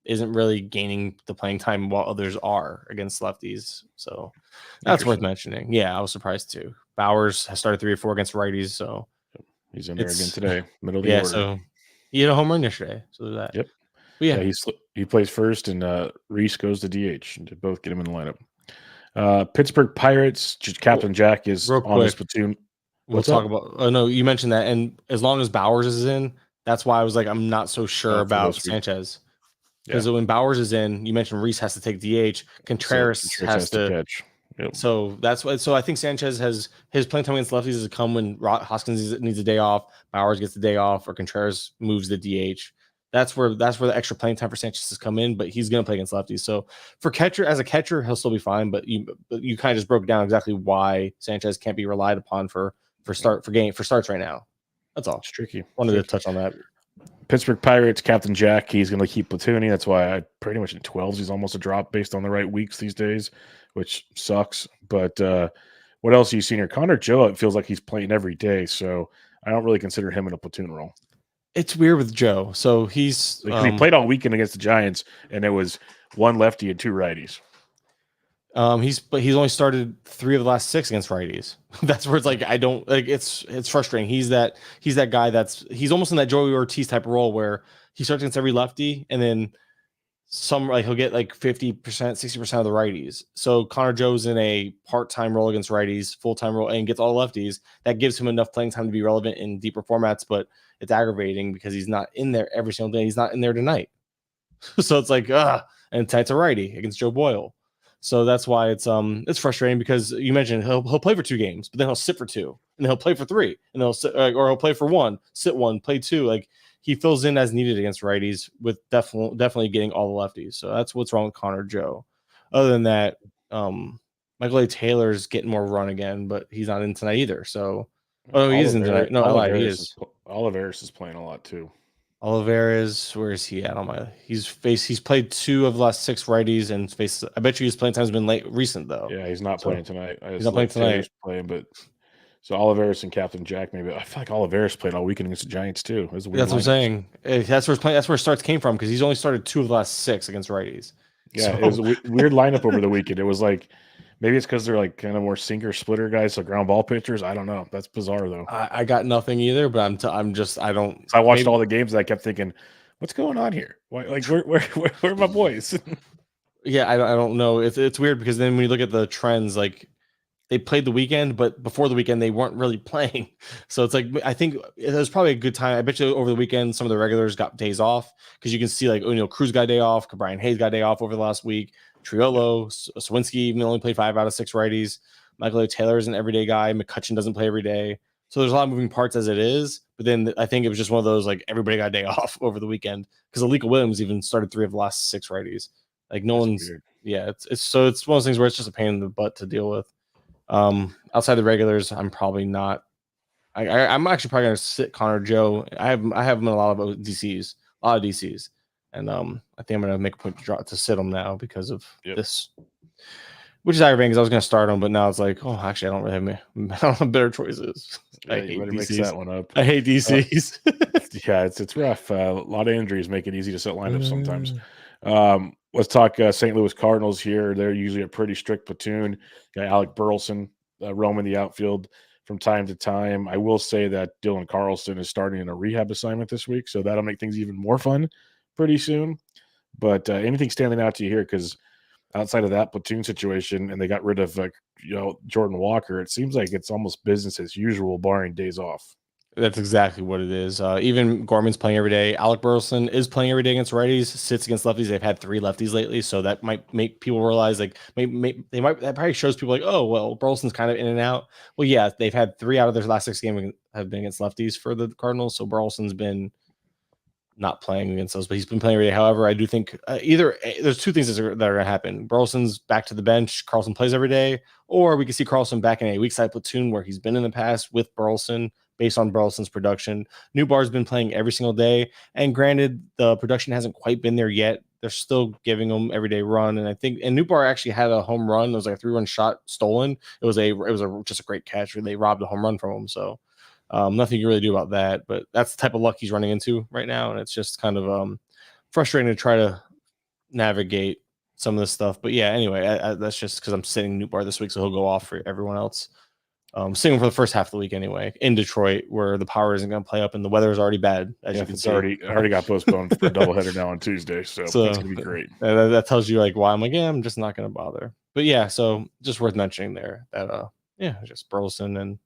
isn't really gaining the playing time while others are against lefties. So that's worth mentioning. Yeah, I was surprised too. Bowers has started 3 or 4 against righties, so he's in there again today, middle of the order. So he had a home run yesterday. So that. Yep. But yeah, he plays first, and Reese goes to DH to both get him in the lineup. Pittsburgh Pirates, Captain Jack is on his platoon. We'll talk about. Oh no, you mentioned that, and as long as Bowers is in, that's why I was like, I'm not so sure about Sanchez. Because when Bowers is in, you mentioned Reese has to take DH. Contreras has to catch. Yep. So that's what. So I think Sanchez has his playing time against lefties has come when Hoskins needs a day off, Bowers gets the day off, or Contreras moves the DH. That's where the extra playing time for Sanchez has come in. But he's going to play against lefties. So as a catcher, he'll still be fine. But you kind of just broke down exactly why Sanchez can't be relied upon for starts right now. That's all. It's tricky. Wanted to touch on that. Pittsburgh Pirates, Captain Jack, he's going to keep platooning. That's why I pretty much in 12s, he's almost a drop based on the right weeks these days, which sucks. But what else have you seen here? Connor Joe, it feels like he's playing every day, so I don't really consider him in a platoon role. It's weird with Joe. So he played all weekend against the Giants, and it was 1 lefty and 2 righties. He's only started 3 of the last 6 against righties. That's where it's like I don't like it's frustrating. He's that guy he's almost in that Joey Ortiz type of role where he starts against every lefty and then he'll get like 50%, 60% of the righties. So Connor Joe's in a part-time role against righties, full-time role, and gets all lefties. That gives him enough playing time to be relevant in deeper formats, but it's aggravating because he's not in there every single day. He's not in there tonight. So it's like, and tonight's a righty against Joe Boyle. So that's why it's frustrating because you mentioned he'll play for 2 games, but then he'll sit for 2, and then he'll play for 3, and he'll sit, or he'll play for 1, sit 1, play 2. Like he fills in as needed against righties with definitely getting all the lefties. So that's what's wrong with Connor Joe. Other than that, Michael A. Taylor's getting more run again, but he's not in tonight either. So he is in tonight. No, I lied. He is. Oliveris is playing a lot too. Oliveris, where is he at on my? He's played 2 of the last 6 righties and faced. I bet you his playing time has been recent though. Yeah, he's not playing tonight. He's not playing tonight. But so Oliveris and Captain Jack, maybe I feel like Oliveris played all weekend against the Giants too. That's what I'm saying. That's where starts came from because he's only started 2 of the last 6 against righties. Yeah, it was a weird lineup over the weekend. It was like maybe it's because they're like kind of more sinker splitter guys, so ground ball pitchers. I don't know. That's bizarre though. I got nothing either, but I don't. I watched all the games and I kept thinking, what's going on here? Why, like where are my boys? Yeah, I don't know. It's weird because then when you look at the trends, like they played the weekend, but before the weekend they weren't really playing. So it's like I think it was probably a good time. I bet you over the weekend some of the regulars got days off because you can see like Cruz got a day off, Brian Hayes got a day off over the last week. Triolo, Swinski even only played 5 out of 6 righties. Michael A. Taylor is an everyday guy. McCutcheon doesn't play every day. So there's a lot of moving parts as it is. But then I think it was just one of those, like, everybody got a day off over the weekend because Alika Williams even started 3 of the last 6 righties. Like, no one's weird. Yeah, it's one of those things where it's just a pain in the butt to deal with. Outside the regulars, I'm probably not I'm actually probably gonna sit Connor Joe. I have him in a lot of DCs, and I think I'm gonna make a point to sit him now because of this, which is aggravating because I was gonna start him, but now it's like, oh, actually, I don't have better choices. Yeah, I you hate better DCs. mix that one up. I hate DCs. Yeah, it's rough. A lot of injuries make it easy to set lineups sometimes. Let's talk St. Louis Cardinals here. They're usually a pretty strict platoon. Got Alec Burleson roaming the outfield from time to time. I will say that Dylan Carlson is starting in a rehab assignment this week, so that'll make things even more fun pretty soon. But anything standing out to you here? Because outside of that platoon situation, and they got rid of Jordan Walker, it seems like it's almost business as usual, barring days off. That's exactly what it is. Even Gorman's playing every day. Alec Burleson is playing every day against righties, sits against lefties. They've had 3 lefties lately, so that might make people realize that probably shows people like, oh, well, Burleson's kind of in and out. Well, yeah, they've had 3 out of their last 6 games have been against lefties for the Cardinals, so Burleson's been not playing against those, but he's been playing every day. However, I do think there's 2 things that are going to happen. Burleson's back to the bench. Carlson plays every day, or we can see Carlson back in a weak side platoon where he's been in the past with Burleson based on Burleson's production. Newbar's been playing every single day, and granted, the production hasn't quite been there yet. They're still giving him everyday run, and I think Newbar actually had a home run. It was like a 3-run shot stolen. It was just a great catch where they robbed a home run from him. So. Nothing you really do about that, but that's the type of luck he's running into right now, and it's just kind of frustrating to try to navigate some of this stuff. But yeah, anyway, that's just because I'm sitting Newbar this week, so he'll go off for everyone else. Sitting for the first half of the week anyway in Detroit, where the power isn't going to play up and the weather is already bad. As you can see, already got postponed for a doubleheader now on Tuesday, so it's going to be great. That tells you like why I'm like, yeah, I'm just not going to bother. But yeah, so just worth mentioning there that just Burleson and.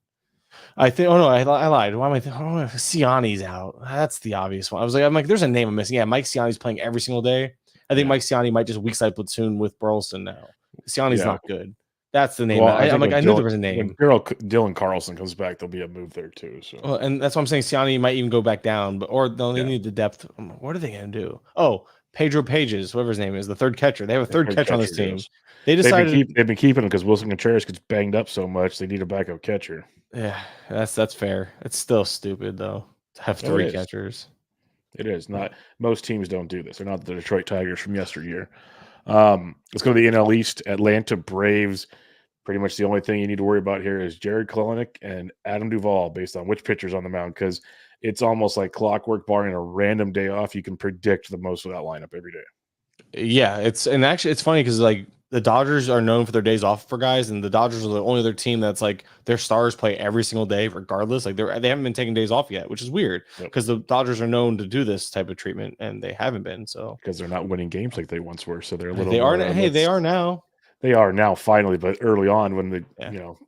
I think. Oh no, I lied. Why am I thinking? Oh, Ciani's out. That's the obvious one. I'm like, there's a name I'm missing. Yeah, Mike Ciani's playing every single day. I think Mike Ciani might just weak side platoon with Burleson now. Ciani's not good. That's the name. Well, I knew there was a name. When Dylan Carlson comes back, there'll be a move there too. So, and that's what I'm saying. Ciani might even go back down, or they'll need the depth. What are they going to do? Oh, Pedro Pages, whatever his name is, the third catcher. They have a third catcher on this team. Yes. They decided they've been keeping him because Wilson Contreras gets banged up so much. They need a backup catcher. Yeah, that's fair. It's still stupid though to have 3 catchers. It is not. Most teams don't do this. They're not the Detroit Tigers from yesteryear. Let's go to the NL East. Atlanta Braves. Pretty much the only thing you need to worry about here is Jared Kelenic and Adam Duvall, based on which pitcher's on the mound, because it's almost like clockwork. Barring a random day off, you can predict the most of that lineup every day. Yeah, it's funny because like the Dodgers are known for their days off for guys, and the Dodgers are the only other team that's like their stars play every single day regardless. Like they haven't been taking days off yet, which is weird because the Dodgers are known to do this type of treatment, and they haven't been. So because they're not winning games like they once were, so they're a little. They are. They are now. They are now finally, but early on when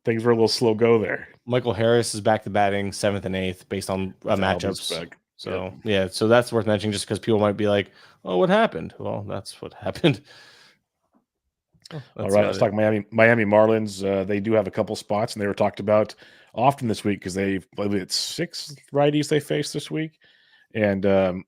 things were a little slow go there. Michael Harris is back to batting 7th and 8th based on matchups. So so that's worth mentioning just because people might be like, "Oh, what happened?" Well, that's what happened. All right, let's talk Miami Marlins. They do have a couple spots, and they were talked about often this week because I believe it's 6 righties they face this week. And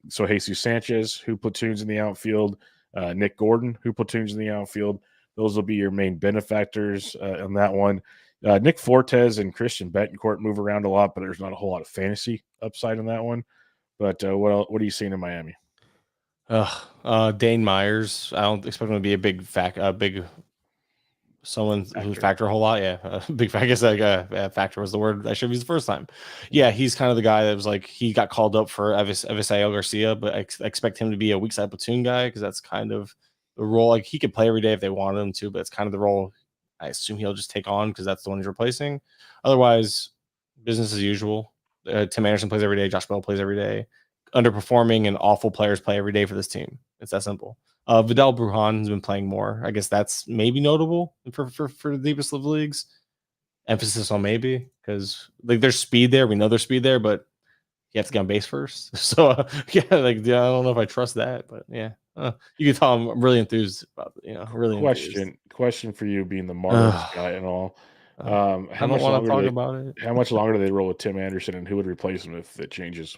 so Jesus Sanchez, who platoons in the outfield, Nick Gordon, who platoons in the outfield. Those will be your main benefactors on that one. Nick Fortes and Christian Betancourt move around a lot, but there's not a whole lot of fantasy upside in that one. But what are you seeing in Miami? Dane Myers. I don't expect him to be a big someone who factor a whole lot. Yeah, big factor. I guess factor was the word I should have used the first time. Yeah, he's kind of the guy that was like he got called up for Avisail Garcia, but I expect him to be a weak side platoon guy because that's kind of the role. Like he could play every day if they wanted him to, but it's kind of the role I assume he'll just take on because that's the one he's replacing. Otherwise, business as usual. Tim Anderson plays every day. Josh Bell plays every day. Underperforming and awful players play every day for this team. It's that simple. Vidal Brujan has been playing more. I guess that's maybe notable for the deepest of leagues. Emphasis on maybe because like there's speed there. We know there's speed there, but you have to get on base first. So I don't know if I trust that, but yeah. You can tell I'm really enthused about really question for you being the Marlins guy and all. I don't want to talk about it. How much longer do they roll with Tim Anderson, and who would replace him if it changes?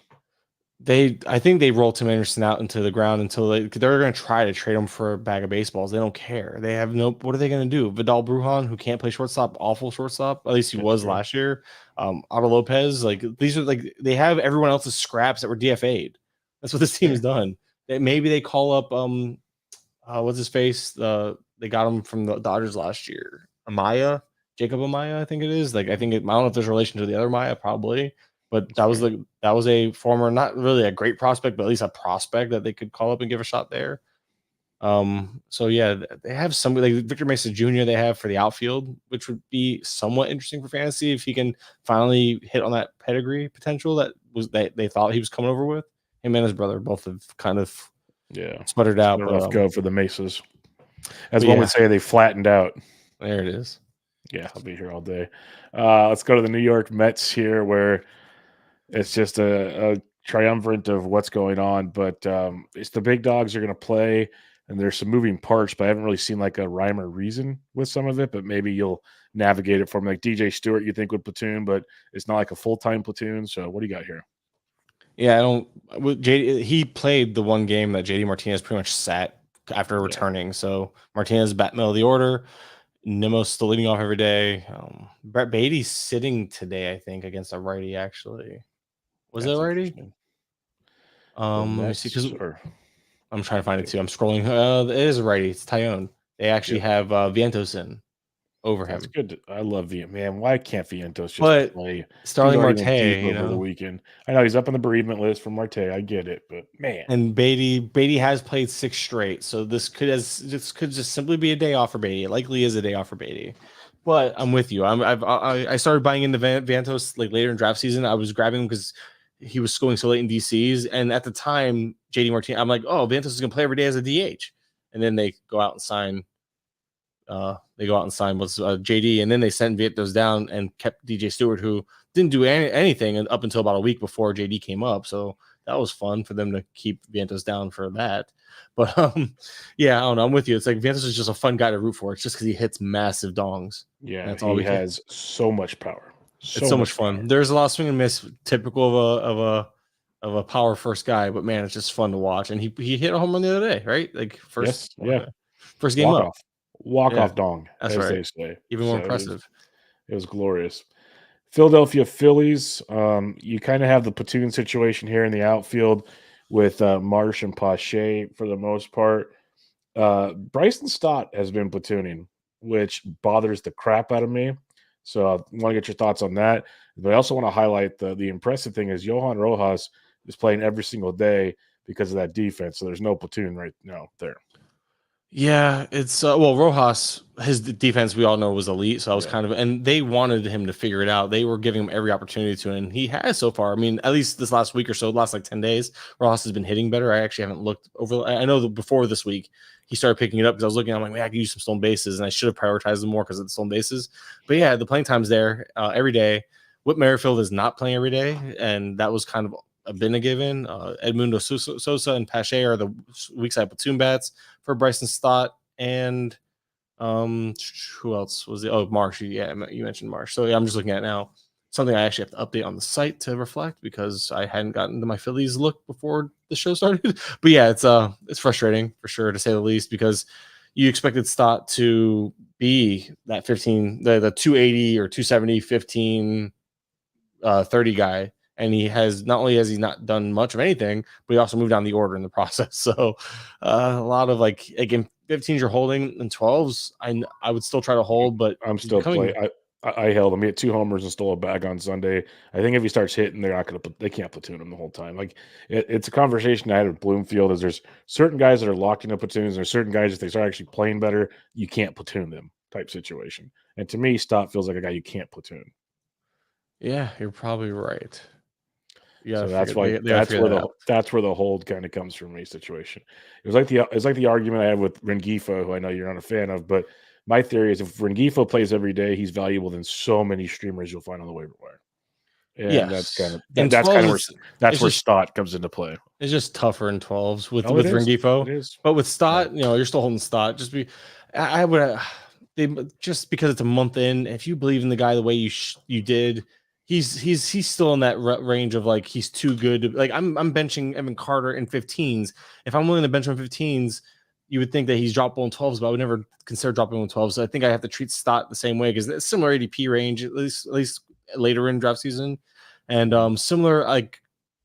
I think they roll Tim Anderson out into the ground until they're going to try to trade him for a bag of baseballs. They don't care. They have what are they going to do? Vidal Brujan, who can't play shortstop, awful shortstop. At least he was last year. Otto Lopez. Like these are like they have everyone else's scraps that were DFA'd. That's what this team has done. Maybe they call up what's his face? They got him from the Dodgers last year. Jacob Amaya, I think it is. Like I don't know if there's a relation to the other Maya, probably. But that was a former, not really a great prospect, but at least a prospect that they could call up and give a shot there. So yeah, they have some like Victor Mesa Jr. they have for the outfield, which would be somewhat interesting for fantasy if he can finally hit on that pedigree potential that they thought he was coming over with. Him and his brother both have kind of sputtered out. It's been a rough go for the Mesas. As one would say, they flattened out. There it is. Yeah, I'll be here all day. Let's go to the New York Mets here, where it's just a triumvirate of what's going on. But it's the big dogs are going to play, and there's some moving parts, but I haven't really seen like a rhyme or reason with some of it. But maybe you'll navigate it for me. Like DJ Stewart, you think would platoon, but it's not like a full-time platoon. So what do you got here? Yeah, I don't. He played the one game that JD Martinez pretty much sat after returning. So Martinez bat middle of the order. Nemo's still leading off every day. Brett Beatty's sitting today, I think, against a righty. Actually, was it a righty? Let me see, because I'm trying to find it too. I'm scrolling. It is a righty. It's Tyone. They actually have Vientos in over him. That's good. I love Vientos. Man, why can't Vientos just play? Starling Marte over the weekend. I know he's up on the bereavement list from Marte. I get it, but man. And Beatty has played 6 straight, so this could just simply be a day off for Beatty. It likely is a day off for Beatty. But I'm with you. I started buying into Vientos like later in draft season. I was grabbing him because he was scoring so late in DCs, and at the time, JD Martinez, I'm like, oh, Vientos is gonna play every day as a DH, and then they go out and sign. JD, and then they sent Vientos down and kept DJ Stewart, who didn't do anything up until about a week before JD came up. So that was fun for them to keep Vientos down for that. But yeah, I don't know. I'm with you. It's like Vientos is just a fun guy to root for. It's just because he hits massive dongs. Yeah, that's all he has. So much power. It's so much fun. There's a lot of swing and miss, typical of a power first guy. But man, it's just fun to watch. And he hit a home run the other day, right? Like first game up. Walk-off dong, that's as right. they say. Even more impressive. It was glorious. Philadelphia Phillies, you kind of have the platoon situation here in the outfield with Marsh and Pache for the most part. Bryson Stott has been platooning, which bothers the crap out of me. So I want to get your thoughts on that. But I also want to highlight the impressive thing is Johan Rojas is playing every single day because of that defense. So there's no platoon right now there. Yeah, it's Rojas, his defense we all know was elite, so I was and they wanted him to figure it out. They were giving him every opportunity to, and he has so far. I mean, at least this last week or so, the last like 10 days, Rojas has been hitting better. I actually haven't looked over. I know that before this week he started picking it up because I was looking. I'm like, man, I could use some stolen bases, and I should have prioritized them more because of the stolen bases. But yeah, the playing time's there every day. Whit Merrifield is not playing every day, and that was kind of been a given. Edmundo Sosa and Pache are the weak side platoon bats for Bryson Stott, and who else was it? Oh, Marsh. Yeah, you mentioned Marsh. So yeah, I'm just looking at it now. Something I actually have to update on the site to reflect because I hadn't gotten to my Phillies look before the show started. But yeah, it's frustrating for sure to say the least because you expected Stott to be that 15, the 280 or 270, 15, 30 guy. And he has not only has he not done much of anything, but he also moved down the order in the process. So a lot of like again, 15s you're holding and 12s. I would still try to hold, but I'm still playing. I held him. He had 2 homers and stole a bag on Sunday. I think if he starts hitting, they can't platoon him the whole time. Like it's a conversation I had with Bloomfield. Is there's certain guys that are locked into platoons. There's certain guys if they start actually playing better, you can't platoon them type situation. And to me, Stott feels like a guy you can't platoon. Yeah, you're probably right. So that's where the hold kind of comes from me situation. It's like the argument I had with Rengifo, who I know you're not a fan of, but my theory is if Rengifo plays every day, he's valuable than so many streamers you'll find on the waiver wire. And that's kind of where Stott comes into play. It's just tougher in 12s with Rengifo. But with Stott, you're still holding Stott. I would just because it's a month in, if you believe in the guy the way you did. He's still in that range of like he's too good. Like I'm benching Evan Carter in 15s. If I'm willing to bench him in 15s, you would think that he's droppable in 12s, but I would never consider dropping him in 12s. So I think I have to treat Stott the same way because it's similar ADP range, at least later in draft season, and similar like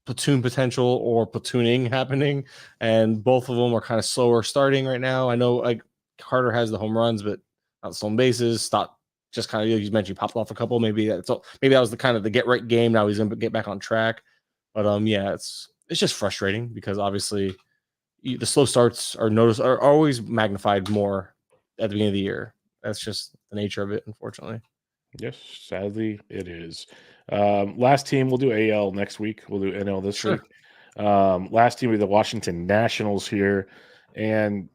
platoon potential or platooning happening, and both of them are kind of slower starting right now. I know like Carter has the home runs, but not stolen bases. Stott just kind of, you mentioned, he popped off a couple. Maybe that was the kind of the get right game. Now he's gonna get back on track. But yeah, it's just frustrating because obviously the slow starts are always magnified more at the beginning of the year. That's just the nature of it, unfortunately. Yes, sadly it is. Last team, we'll do AL next week. We'll do NL this week. Last team will be the Washington Nationals here, and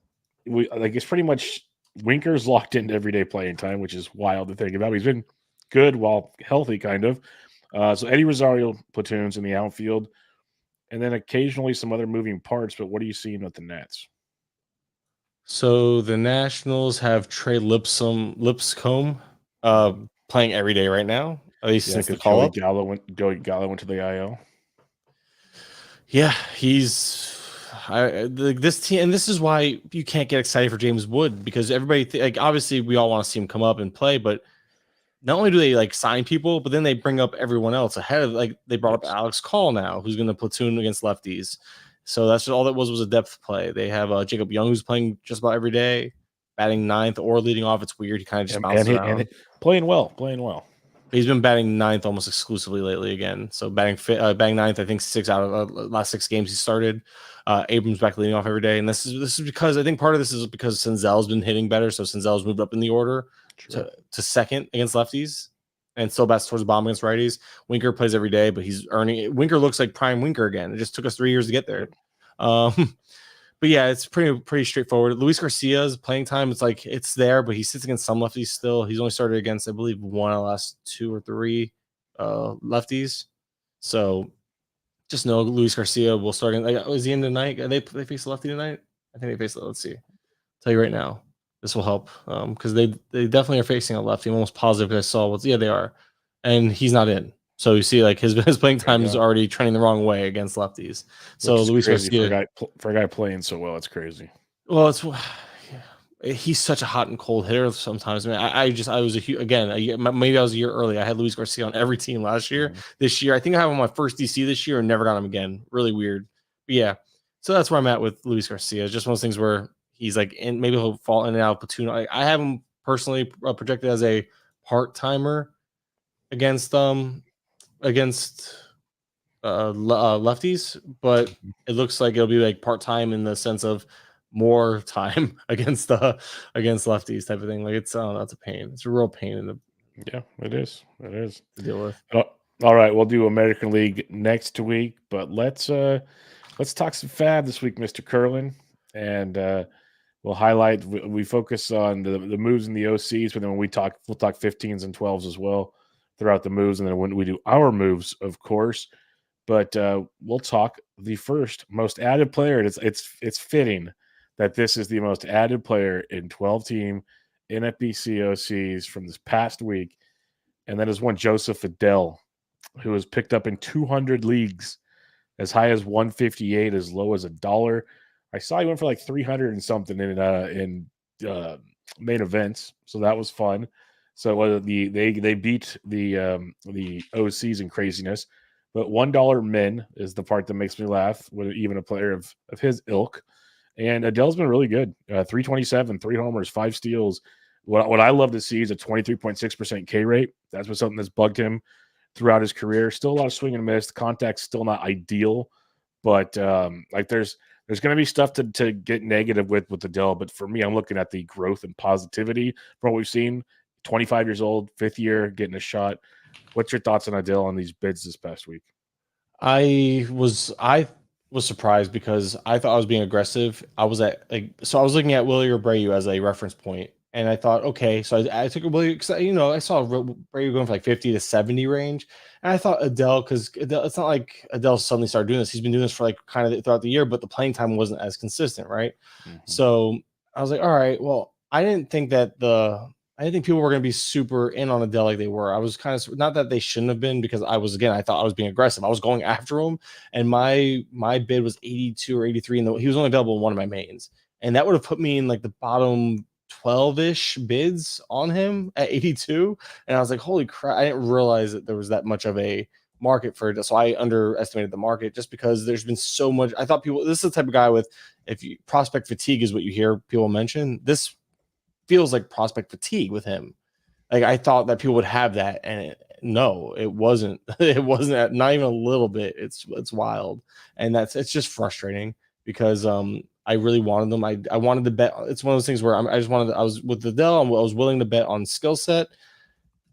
we like it's pretty much Winker's locked into everyday playing time, which is wild to think about. He's been good while healthy, kind of. So Eddie Rosario platoons in the outfield, and then occasionally some other moving parts. But what are you seeing with the Nats? So the Nationals have Trey Lipscomb playing every day right now, at least since the call up. Joey Gallo went to the IL. Yeah, this team, and this is why you can't get excited for James Wood, because everybody like obviously we all want to see him come up and play, but not only do they like sign people, but then they bring up everyone else ahead of, like they brought up Alex Call now, who's going to platoon against lefties. So that's just all that was a depth play. They have Jacob Young, who's playing just about every day, batting ninth or leading off. It's weird. He kind of just bounces around. And playing well. He's been batting ninth almost exclusively lately again. So batting ninth, I think 6 out of the last 6 games he started. Abrams back leading off every day. And this is because I think part of this is because Senzel's been hitting better. So Senzel's moved up in the order to second against lefties and still bats towards the bottom against righties. Winker plays every day, but he's earning it. Winker looks like prime Winker again. It just took us 3 years to get there. But yeah, it's pretty straightforward. Luis Garcia's playing time, it's like it's there, but he sits against some lefties still. He's only started against, I believe, one of the last 2 or 3 lefties. So just know Luis Garcia will start. Is he in tonight? They face a lefty tonight? I think they face. Let's see. I'll tell you right now. This will help because they definitely are facing a lefty. I'm almost positive I saw they are, and he's not in. So you see, like his playing time is already trending the wrong way against lefties. So Luis Garcia, for a guy playing so well, it's crazy. Well, he's such a hot and cold hitter sometimes. Man, I was maybe I was a year early. I had Luis Garcia on every team last year. Mm-hmm. This year, I think I have him on my first DC this year and never got him again. Really weird. But yeah, so that's where I'm at with Luis Garcia. It's just one of those things where he's like, maybe he'll fall in and out of platoon. I have him personally projected as a part timer against lefties, but it looks like it'll be like part time in the sense of more time against lefties type of thing. Like it's it's a pain. It's a real pain in the. Yeah, it is to deal with. All right, we'll do American League next week, but let's talk some FAAB this week, Mr. Kurland, and we'll highlight. We focus on the moves in the OCs, but then when we'll talk 15s and 12s as well throughout the moves, and then when we do our moves, of course. But we'll talk the first most added player. It's fitting that this is the most added player in 12-team NFBC OCs from this past week, and that is one Joseph Adell, who was picked up in 200 leagues, as high as 158, as low as $1. I saw he went for like 300 and something in main events, so that was fun. So they beat the OCs in craziness. But $1 min is the part that makes me laugh with even a player of his ilk. And Adell's been really good. 327, 3 homers, 5 steals. What I love to see is a 23.6% K rate. That's been something that's bugged him throughout his career. Still a lot of swing and miss. The contact's still not ideal. But there's going to be stuff to get negative with Adell. But for me, I'm looking at the growth and positivity from what we've seen. 25 years old, 5th year, getting a shot. What's your thoughts on Adell on these bids this past week? I was surprised because I thought I was being aggressive. I was looking at Willie Abreu as a reference point, and I thought, okay, so I took Willie because I saw Abreu going for like 50 to 70 range, and I thought Adell, because it's not like Adell suddenly started doing this. He's been doing this for like kind of throughout the year, but the playing time wasn't as consistent, right? Mm-hmm. So I was like, all right, well, I didn't think people were going to be super in on Adell like they were. I was kind of, not that they shouldn't have been, because I thought I was being aggressive. I was going after him, and my bid was 82 or 83, and he was only available in one of my mains, and that would have put me in like the bottom 12-ish bids on him at 82, and I was like, holy crap, I didn't realize that there was that much of a market for it. So I underestimated the market just because there's been so much. I thought people, this is the type of guy with, if you prospect fatigue is what you hear people mention, this feels like prospect fatigue with him. Like I thought that people would have that, and no, it wasn't. It wasn't, not even a little bit. It's wild, and it's just frustrating because I really wanted them. I wanted to bet. It's one of those things where I just wanted. I was with Adell. I was willing to bet on skill set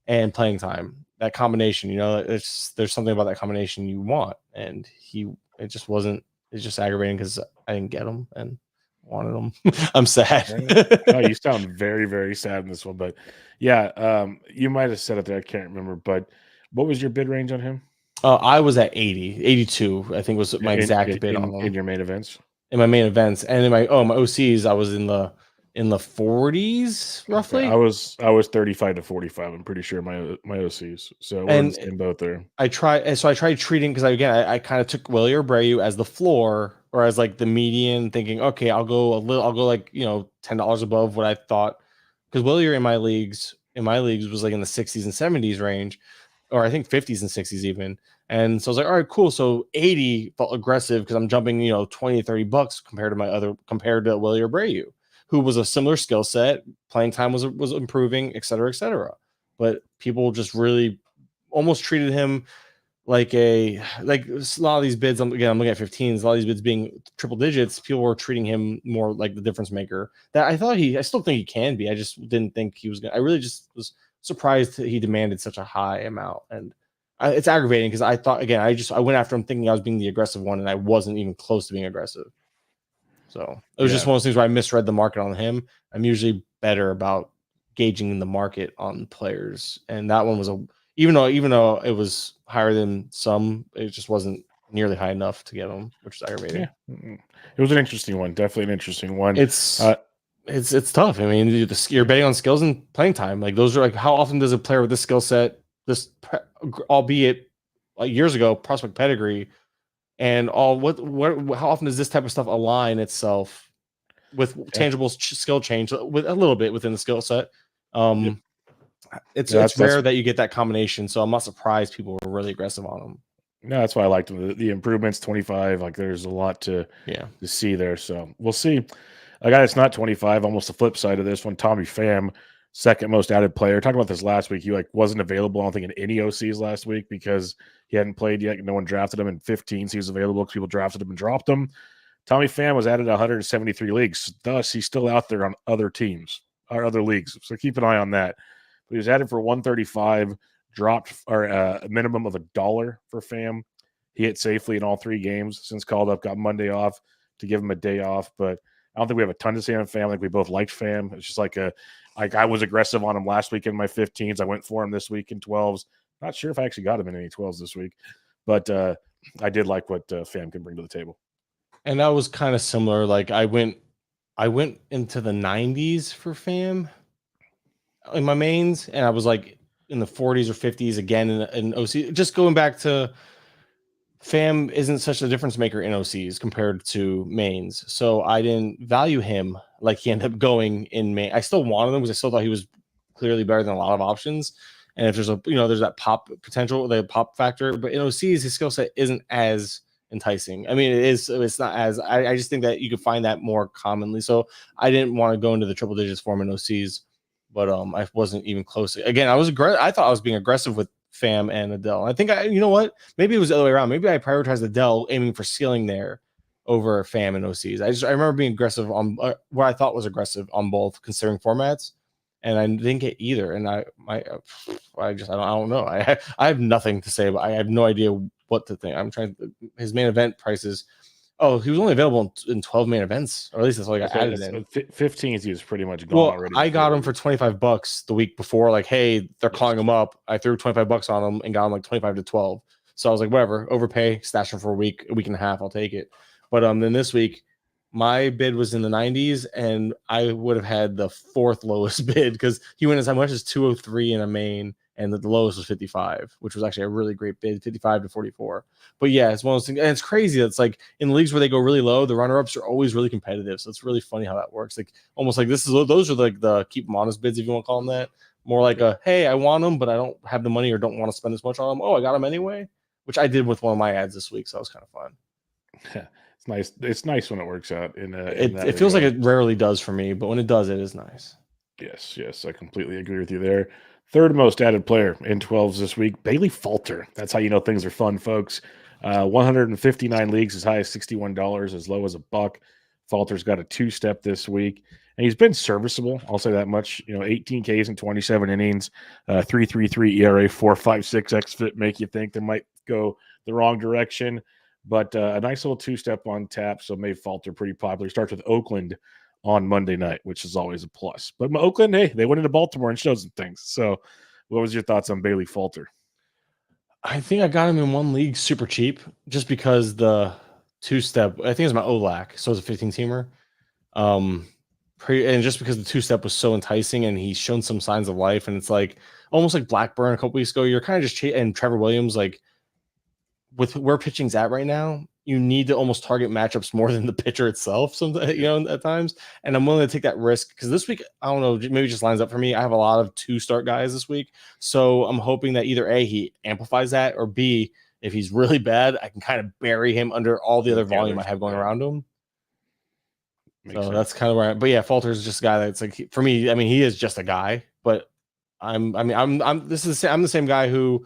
and playing time. That combination, there's something about that combination you want, and it just wasn't. It's just aggravating because I didn't get him and wanted him. I'm sad. Oh, you sound very, very sad in this one, but yeah, you might have said it there. I can't remember, but what was your bid range on him? I was at 82, I think was my exact bid on him. In your main events? In my main events, and in my OCs, I was in the 40s roughly. Okay. I was 35 to 45. I'm pretty sure my OCs. So we're in the same boat there. I tried treating, because I kind of took Willie or Brayu as the floor or as like the median, thinking, okay, I'll go like $10 above what I thought, because Willie in my leagues was like in the 60s and 70s range, or I think 50s and 60s even. And so I was like, all right, cool. So 80 felt aggressive because I'm jumping, $20 to $30 compared to Willie or Brayu, who was a similar skill set, playing time was improving, et cetera, et cetera. But people just really almost treated him like a lot of these bids. I'm looking at 15s, a lot of these bids being triple digits. People were treating him more like the difference maker that I still think he can be. I just didn't think he was going to. I really just was surprised that he demanded such a high amount. And it's aggravating because I thought, again, I went after him thinking I was being the aggressive one, and I wasn't even close to being aggressive. So it was just one of those things where I misread the market on him. I'm usually better about gauging the market on players, and that one was even though it was higher than some, it just wasn't nearly high enough to get him, which is aggravating. Yeah. It was an interesting one, definitely an interesting one. It's tough. I mean, you're betting on skills and playing time. Like those are like, how often does a player with this skill set, albeit like years ago, prospect pedigree, and how often does this type of stuff align itself with tangible skill change with a little bit within the skill set? It's rare that you get that combination, so I'm not surprised people were really aggressive on them. No, that's why I liked them. The improvements, 25. Like there's a lot to see there. So we'll see. A guy that's not 25, almost the flip side of this one, Tommy Pham, second most added player. Talking about this last week, he wasn't available, I don't think, in any OCs last week because he hadn't played yet. No one drafted him. In 15s, he was available because people drafted him and dropped him. Tommy Pham was added to 173 leagues. Thus, he's still out there on other teams or other leagues. So keep an eye on that. But he was added for 135, dropped a minimum of $1 for Pham. He hit safely in all 3 games since called up, got Monday off to give him a day off. But I don't think we have a ton to say on Pham. Like we both liked Pham. It's just like I was aggressive on him last week in my 15s. I went for him this week in 12s. Not sure if I actually got him in any 12s this week, but I did like what Pham can bring to the table. And that was kind of similar. Like I went into the 90s for Pham in my mains, and I was like in the 40s or 50s again in OC. Just going back to Pham isn't such a difference maker in OCs compared to mains, so I didn't value him like he ended up going in main. I still wanted him because I still thought he was clearly better than a lot of options. And if there's there's that pop potential, the pop factor, but in OCs his skill set isn't as enticing. I mean, it's not as. I just think that you could find that more commonly. So I didn't want to go into the triple digits for him in OCs, but I wasn't even close. Again, I thought I was being aggressive with Pham and Adell. I think maybe it was the other way around. Maybe I prioritized Adell, aiming for ceiling there over Pham and OCs. I remember being aggressive on what I thought was aggressive on both, considering formats, and I didn't get either. And I don't know. I have nothing to say, but I have no idea what to think. I'm trying his main event prices. Oh, he was only available in 12 main events, or at least that's what I got added in. 15s, he was pretty much gone already. I got him for $25 the week before. Like, hey, they're calling him up. I threw $25 on him and got him like 25 to 12. So I was like, whatever, overpay, stash him for a week and a half. I'll take it. But then this week, my bid was in the 90s, and I would have had the 4th lowest bid because he went as much as 203 in a main and the lowest was 55, which was actually a really great bid, 55 to 44. But yeah, it's one of those things, and it's crazy. It's like in leagues where they go really low, the runner-ups are always really competitive. So it's really funny how that works. Like almost like those are like the keep them honest bids, if you want to call them that. More like a, hey, I want them, but I don't have the money or don't want to spend as much on them. Oh, I got them anyway, which I did with one of my ads this week, so that was kind of fun. It's nice. It's nice when it works out. It feels like it rarely does for me, but when it does, it is nice. Yes, I completely agree with you there. Third most added player in 12s this week, Bailey Falter. That's how you know things are fun, folks. 159 leagues, as high as $61, as low as $1. Falter's got a 2-step this week, and he's been serviceable. I'll say that much. 18 Ks in 27 innings, 3.33 ERA, 4.56 xFIP make you think they might go the wrong direction, but a nice little 2-step on tap. So made Falter pretty popular. Starts with Oakland on Monday night, which is always a plus. But Oakland, hey, they went into Baltimore and showed some things. So what was your thoughts on Bailey Falter? I think I got him in one league super cheap just because the 2-step, I think it was my OLAC, so it's a 15-teamer. And just because the 2-step was so enticing and he's shown some signs of life, and it's like almost like Blackburn a couple weeks ago, you're kind of just and Trevor Williams, like with where pitching's at right now, you need to almost target matchups more than the pitcher itself. Sometimes, at times, and I'm willing to take that risk because this week, I don't know, maybe it just lines up for me. I have a lot of 2-start guys this week, so I'm hoping that either A, he amplifies that, or B, if he's really bad, I can kind of bury him under all the other volume I have going around him. Makes sense. That's kind of where. But yeah, Falter is just a guy that's like, for me. I mean, he is just a guy, but I'm the same guy who.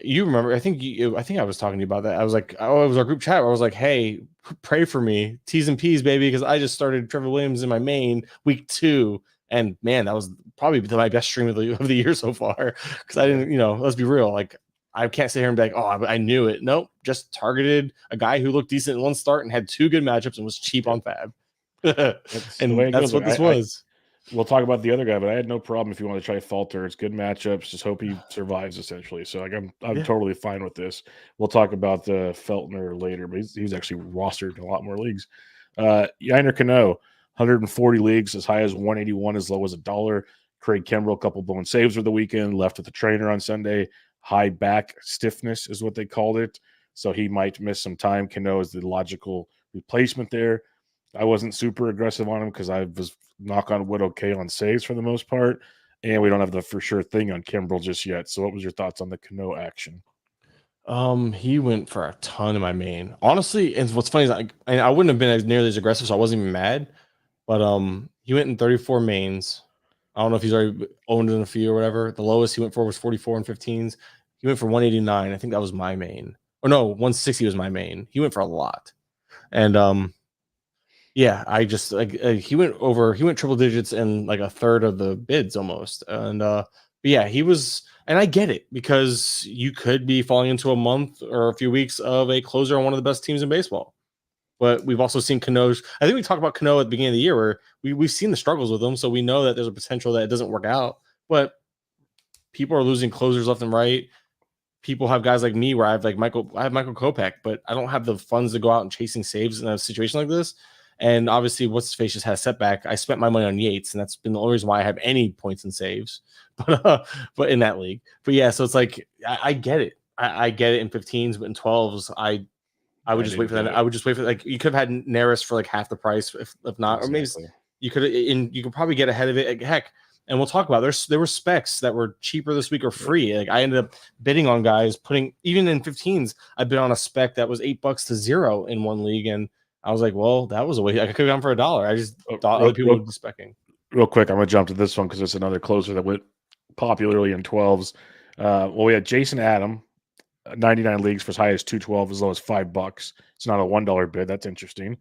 You remember? I think I was talking to you about that. I was like, it was our group chat where I was like, "Hey, pray for me, T's and P's, baby," because I just started Trevor Williams in my main week 2, and man, that was probably my best stream of the year so far. Because I didn't, let's be real, like I can't sit here and be like, "Oh, I knew it." Nope, just targeted a guy who looked decent in one start and had 2 good matchups and was cheap on FAAB. And that's what this was. We'll talk about the other guy, but I had no problem if you want to try Falter. It's good matchups. Just hope he survives, essentially. So I'm totally fine with this. We'll talk about Feltner later, but he's actually rostered in a lot more leagues. Yanier Cano, 140 leagues, as high as 181, as low as $1. Craig Kimbrell, a couple blown saves for the weekend, left with the trainer on Sunday. High back stiffness is what they called it. So he might miss some time. Cano is the logical replacement there. I wasn't super aggressive on him because I was knock on wood okay on saves for the most part, and we don't have the for sure thing on Kimbrell just yet. So what was your thoughts on the Cano action? He went for a ton in my main, honestly. And what's funny is I wouldn't have been nearly as aggressive, so I wasn't even mad. But he went in 34 mains. I don't know if he's already owned in a few or whatever. The lowest he went for was 44 and 15s. He went for 189. I think that was my main. Or no, 160 was my main. He went for a lot. And yeah, I just he went triple digits in like a third of the bids almost. And but yeah, he was, and I get it because you could be falling into a month or a few weeks of a closer on one of the best teams in baseball. But we've also seen Cano's. I think we talked about Cano at the beginning of the year where we've seen the struggles with him, so we know that there's a potential that it doesn't work out. But people are losing closers left and right. People have guys like me where I have Michael Kopech, but I don't have the funds to go out and chasing saves in a situation like this. And obviously, what's his face just had a setback. I spent my money on Yates, and that's been the only reason why I have any points and saves. But in that league, but yeah, so it's like I get it. I get it in 15s, but in 12s, I would just wait for that. I would just wait for you could have had Neris for like half the price, if not, or maybe you could probably get ahead of it. Heck, and we'll talk about there were specs that were cheaper this week or free. Like I ended up bidding on guys, putting even in 15s. I bid on a spec that was $8 to $0 in one league, and I was like, well, that was a way. I could have gone for $1. I just thought other people would be specking. Real quick, I'm going to jump to this one because it's another closer that went popularly in 12s. We had Jason Adam, 99 leagues for as high as 212, as low as $5. It's not a $1 bid. That's interesting.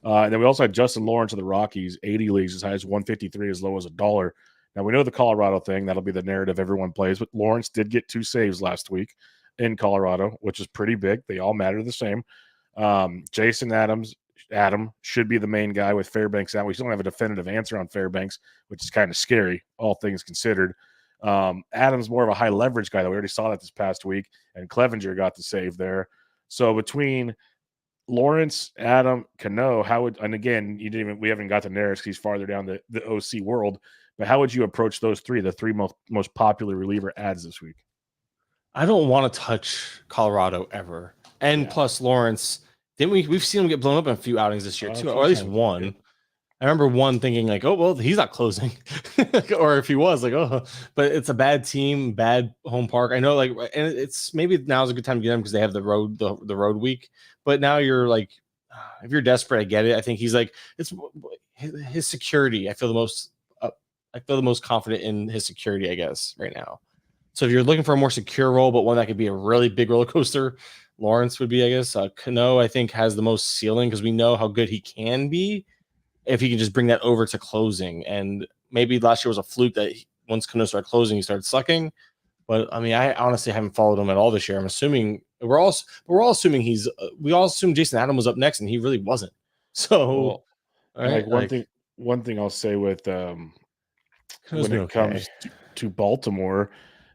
And then we also had Justin Lawerence of the Rockies, 80 leagues as high as 153, as low as $1. Now, we know the Colorado thing. That'll be the narrative everyone plays. But Lawerence did get 2 saves last week in Colorado, which is pretty big. They all matter the same. Jason Adam should be the main guy with Fairbanks out. We still don't have a definitive answer on Fairbanks, which is kind of scary, all things considered. Adam's more of a high leverage guy, though. We already saw that this past week, and Clevenger got the save there. So between Lawerence, Adam, Cano, and again, we haven't got to Neris because he's farther down the OC world, But how would you approach those three, the three most popular reliever ads this week? I don't want to touch Colorado ever. And plus Lawerence, we've seen him get blown up in a few outings this year too, or at least one. Yeah. I remember one thinking like, oh, well, he's not closing. Or if he was like, oh, but it's a bad team, bad home park. I know, like, and it's maybe now's a good time to get him because they have the road week. But now you're like, if you're desperate, I get it. I think he's like, it's his security. I feel the most confident in his security, I guess, right now. So if you're looking for a more secure role, but one that could be a really big roller coaster, Lawerence would be, I guess. Cano, I think, has the most ceiling because we know how good he can be if he can just bring that over to closing. And maybe last year was a fluke that once Cano started closing, he started sucking. But I mean, I honestly haven't followed him at all this year. I'm assuming we're all assuming we all assumed Jason Adam was up next, and he really wasn't. So, right, like one thing I'll say with when it comes to Baltimore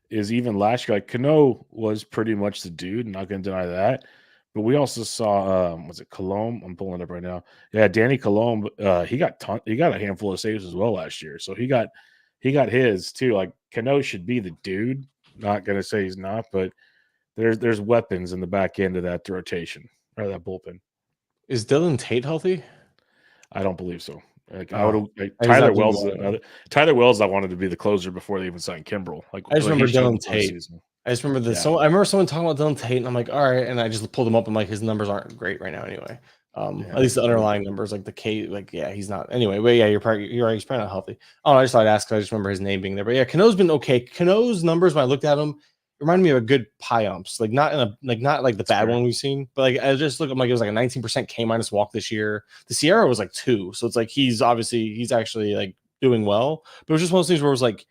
is even last year, like Cano was pretty much the dude. Not going to deny that. But we also saw, was it Colomb? I'm pulling it up right now. Yeah, Danny Colomb. He got a handful of saves as well last year, so he got his too. Like Cano should be the dude. Not gonna say he's not, but there's weapons in the back end of that rotation or that bullpen. Is Dylan Tate healthy? I don't believe so. Like I would Tyler Wells. Tyler Wells, I wanted to be the closer before they even signed Kimbrel. Like I just remember Dylan Tate. I just remember this. So I remember someone talking about Dylan Tate, and I'm like, all right. And I just pulled him up. I'm like, his numbers aren't great right now, anyway. At least the underlying numbers, like the K, like he's not. Anyway, but yeah, you're right. He's probably not healthy. Oh, I just thought I'd ask because I just remember his name being there. But yeah, Cano's been okay. Cano's numbers, when I looked at him, reminded me of a good Pyumps, like not the bad one we've seen, but like I just look, I'm like, it was like a 19% K- walk this year. The Sierra was like 2, so it's like he's actually like doing well. But it was just one of those things where it was like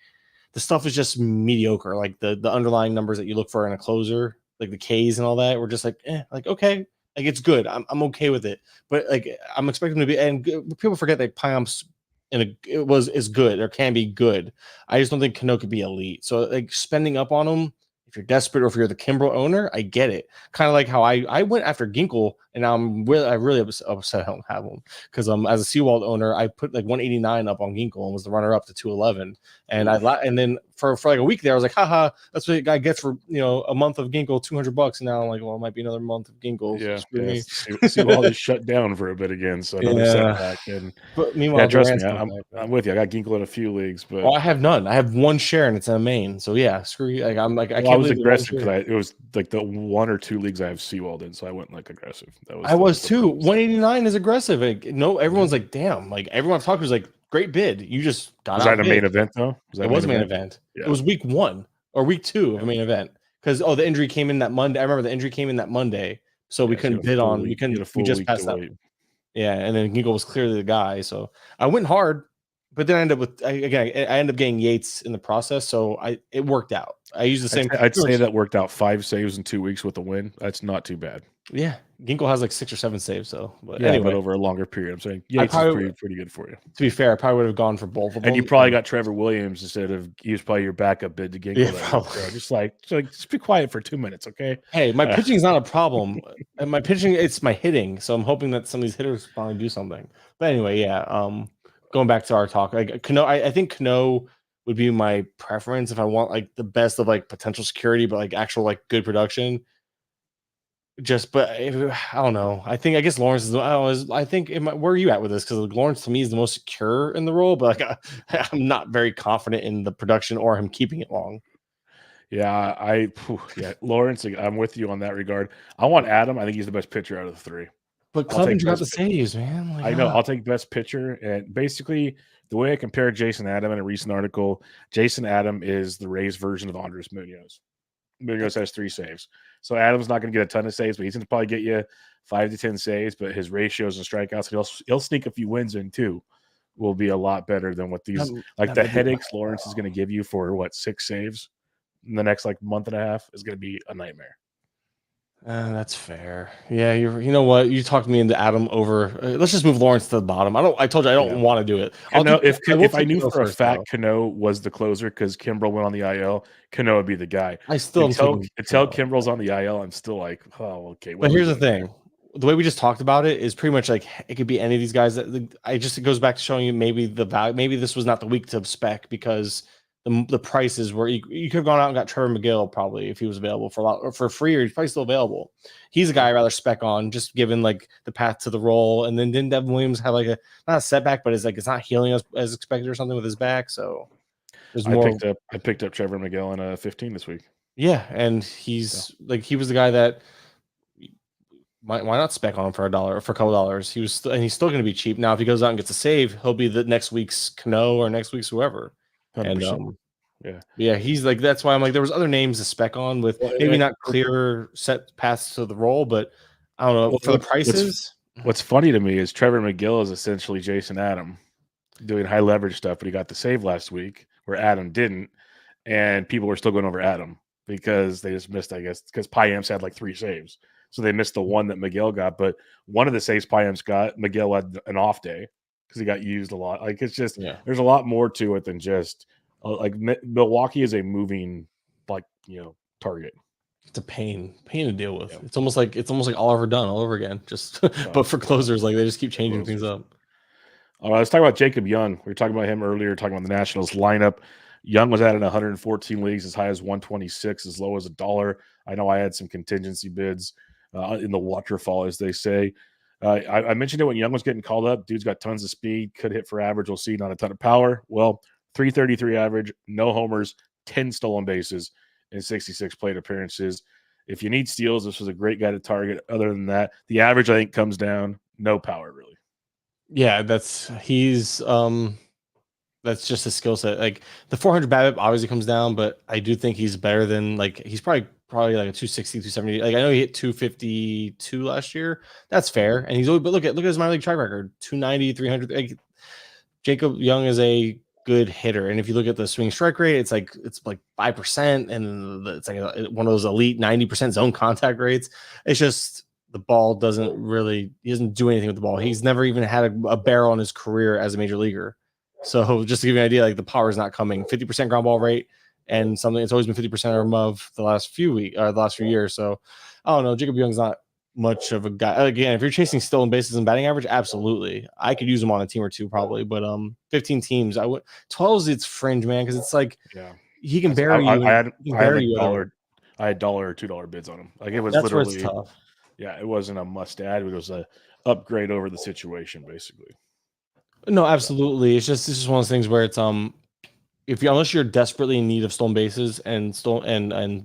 the stuff is just mediocre. Like the underlying numbers that you look for in a closer, like the Ks and all that, were just like, like okay, like it's good. I'm okay with it. But like I'm expecting to be, and people forget that Pyumps is good or can be good. I just don't think Cano could be elite. So like spending up on him, if you're desperate or if you're the Kimbrel owner, I get it. Kind of like how I went after Ginkel, and now I really upset I don't have him because as a Seawald owner, I put like 189 up on Ginkel and was the runner up to 211, and and then for like a week there I was like, haha, that's what a guy gets for a month of Ginkel, $200, and now I'm like, well, it might be another month of Ginkel. Yeah. Seawald is shut down for a bit again, so another setback. And but meanwhile, trust me, I'm with you. I got Ginkel in a few leagues, but I have none. I have one share, and it's in a main. So yeah, screw you. Like I'm like I was aggressive because it was like the 1 or 2 leagues I have Seawald in, so I went like aggressive. I was too. 189 is aggressive. Like, no, everyone's like, damn. Like everyone I've talked to was like, great bid. You just got. Was that a main event though? It was a main event. Yeah. It was week 1 or week 2 of a main event because the injury came in that Monday. I remember the injury came in that Monday, so we couldn't bid on. We just passed that. Yeah, and then Ginkel was clearly the guy. So I went hard, but then I ended up I ended up getting Yates in the process. So it worked out. I used the same. I'd say that worked out. 5 saves in 2 weeks with a win. That's not too bad. Yeah, Ginkel has like 6 or 7 saves, though. But anyway, but over a longer period, I'm saying Yates is pretty good for you. To be fair, I probably would have gone for both of them. And you probably got Trevor Williams instead of he was probably your backup bid to Ginkel. Yeah, just be quiet for 2 minutes, okay? Hey, my pitching is not a problem. And my pitching, it's my hitting. So I'm hoping that some of these hitters finally do something. But anyway, yeah. Going back to our talk, like Cano, I think Cano would be my preference if I want like the best of like potential security, but like actual like good production. But I don't know. I guess Lawerence is. I think where are you at with this? Because Lawerence to me is the most secure in the role, but like I'm not very confident in the production or him keeping it long. Yeah, Lawerence. I'm with you on that regard. I want Adam. I think he's the best pitcher out of the 3. But Cleveland got the saves, man. Like, I know. I'll take best pitcher, and basically the way I compared Jason Adam in a recent article, Jason Adam is the Rays version of Andres Munoz. Munoz has 3 saves. So Adam's not going to get a ton of saves, but he's going to probably get you 5 to 10 saves. But his ratios and strikeouts, he'll sneak a few wins in too, will be a lot better than what these the headaches Lawerence is going to give you for 6 saves in the next month and a half is going to be a nightmare. That's fair. Yeah, you know what? You talked me into Adam over. Let's just move Lawerence to the bottom. I told you I don't want to do it. If I knew for a fact Cano was the closer because Kimbrel went on the IL, Cano would be the guy. I still until Kimbrel's on the IL, I'm still like, oh, okay. But here's the thing: the way we just talked about it is pretty much like it could be any of these guys. It goes back to showing you maybe the value. Maybe this was not the week to spec because the prices were. You could have gone out and got Trevor McGill probably if he was available for free, or he's probably still available. He's a guy I'd rather spec on, just given like the path to the role. And then didn't Devin Williams have like not a setback, but it's not healing as expected or something with his back. So there's more. I picked up Trevor McGill in a 15 this week. Yeah, and he's like he was the guy that. Why not spec on him for $1 or for a couple dollars? He's still going to be cheap. Now, if he goes out and gets a save, he'll be the next week's Cano or next week's whoever. 100%. And yeah, he's like that's why I'm like there was other names to spec on with maybe not clear set paths to the role, but I don't know for the prices. What's funny to me is Trevor McGill is essentially Jason Adam doing high leverage stuff, but he got the save last week where Adam didn't, and people were still going over Adam because they just missed, I guess, because Piamps had like 3 saves. So they missed the one that Miguel got, but one of the saves Piamps got, Miguel had an off day because he got used a lot. Like it's just there's a lot more to it than just like Milwaukee is a moving target. It's a pain to deal with. Yeah. It's almost like all over again. Just but for closers, like they just keep changing things up. All right, let's talk about Jacob Young. We were talking about him earlier, talking about the Nationals lineup. Young was added in 114 leagues, as high as 126, as low as $1. I know I had some contingency bids in the waterfall, as they say. I mentioned it when Young was getting called up. Dude's got tons of speed, could hit for average. We'll see, not a ton of power. Well, 333 average, no homers, 10 stolen bases, and 66 plate appearances. If you need steals, this was a great guy to target. Other than that, the average, I think, comes down. No power, really. Yeah, that's just a skill set. Like the 400 BABIP obviously comes down, but I do think he's better than he's probably like a 260, 270. Like I know he hit 252 last year. That's fair. And he's always, but look at his minor league track record, 290, 300. Like, Jacob Young is a good hitter. And if you look at the swing strike rate, it's like 5%. And it's like one of those elite 90% zone contact rates. It's just, the ball he doesn't do anything with the ball. He's never even had a barrel in his career as a major leaguer. So just to give you an idea, like the power is not coming. 50% ground ball rate and something. It's always been 50% or above the last few years. So I don't know. Jacob Young's not much of a guy. Again, if you're chasing stolen bases and batting average, absolutely, I could use him on a team or two probably. But 15 teams, I would 12s. It's fringe, man, because it's like he can bury you. I had $1 or $2 bids on him. Like it was that's literally tough. Yeah, it wasn't a must add. It was a upgrade over the situation, basically. No, absolutely. It's just one of those things where it's unless you're desperately in need of stolen bases and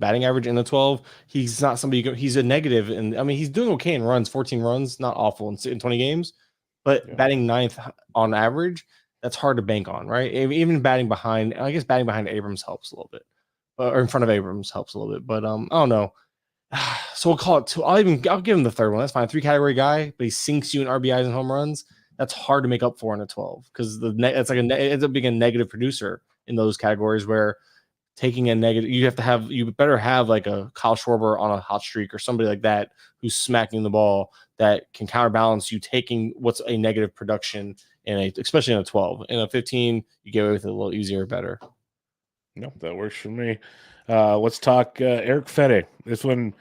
batting average in the 12, he's not somebody. He's a negative, and I mean he's doing okay in runs, 14 runs, not awful in 20 games, but batting 9th on average, that's hard to bank on, right? Even batting behind, I guess batting behind Abrams helps a little bit, or in front of Abrams helps a little bit, but I don't know. So we'll call it 2. I'll give him the 3rd one. That's fine. 3 category guy, but he sinks you in RBIs and home runs. That's hard to make up for in a 12 because it's like it ends up being a negative producer in those categories where taking a negative, you better have like a Kyle Schwarber on a hot streak or somebody like that who's smacking the ball that can counterbalance you taking what's a negative production especially in a 12. In a 15, you get away with it a little easier, better. No, that works for me. Let's talk Erick Fedde. This one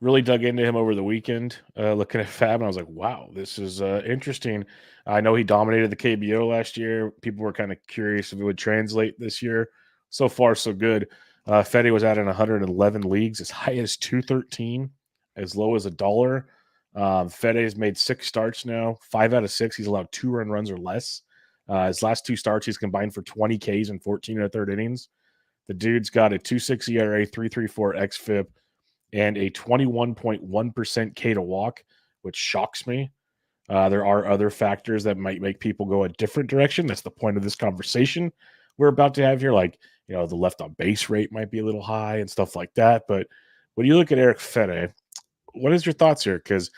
really dug into him over the weekend, looking at FAAB, and I was like, wow, this is interesting. I know he dominated the KBO last year. People were kind of curious if it would translate this year. So far, so good. Fedde was out in 111 leagues, as high as 213, as low as $1. Fedde has made 6 starts now. 5 out of 6, he's allowed 2 earned runs or less. His last 2 starts, he's combined for 20 Ks and 14 1/3 innings. The dude's got a 2.6 ERA, 3.34 xFIP, and a 21.1% K to walk, which shocks me. There are other factors that might make people go a different direction. That's the point of this conversation we're about to have here. Like, the left on base rate might be a little high and stuff like that. But when you look at Erick Fedde, what is your thoughts here? Because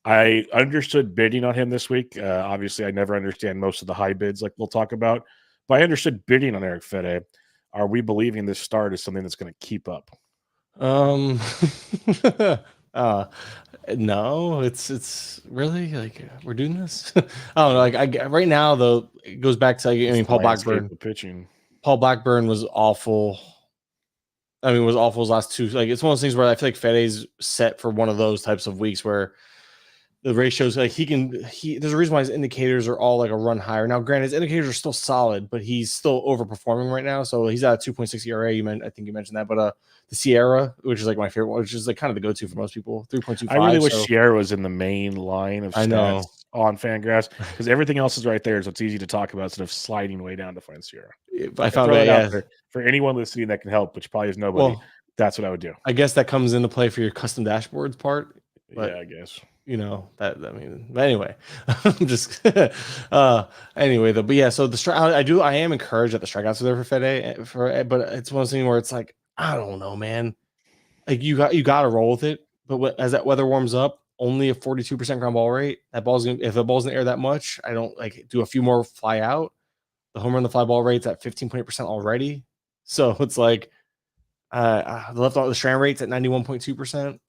I understood bidding on him this week. Obviously, I never understand most of the high bids like we'll talk about. But I understood bidding on Erick Fedde. Are we believing this start is something that's going to keep up? No, it's really like we're doing this. I don't know. Like right now though, it goes back to Paul Blackburn. Pitching. Paul Blackburn was awful. Was awful his last 2. Like it's one of those things where I feel like Fedde's set for one of those types of weeks where the ratios, like there's a reason why his indicators are all like a run higher. Now, granted, his indicators are still solid, but he's still overperforming right now. So he's at a 2.6 ERA. I think you mentioned that, but the Sierra, which is like my favorite one, which is like kind of the go-to for most people, 3.25. I really wish Sierra was in the main line of stats on Fangraphs, because everything else is right there, so it's easy to talk about instead of sliding way down to find Sierra. I found that out there for anyone listening that can help, which probably is nobody. Well, that's what I would do. I guess that comes into play for your custom dashboards part. But, yeah, I guess. You know that. I mean, but anyway, I'm just anyway though. But yeah, so I am encouraged that the strikeouts are there for Fedde. But it's one of those things where it's like, I don't know, man. Like you got to roll with it. But as that weather warms up, only a 42% ground ball rate. If the ball's in the air that much, I don't like do a few more fly out. The home run, the fly ball rate's at 15% already. So it's like the strand rate's at 91.2%.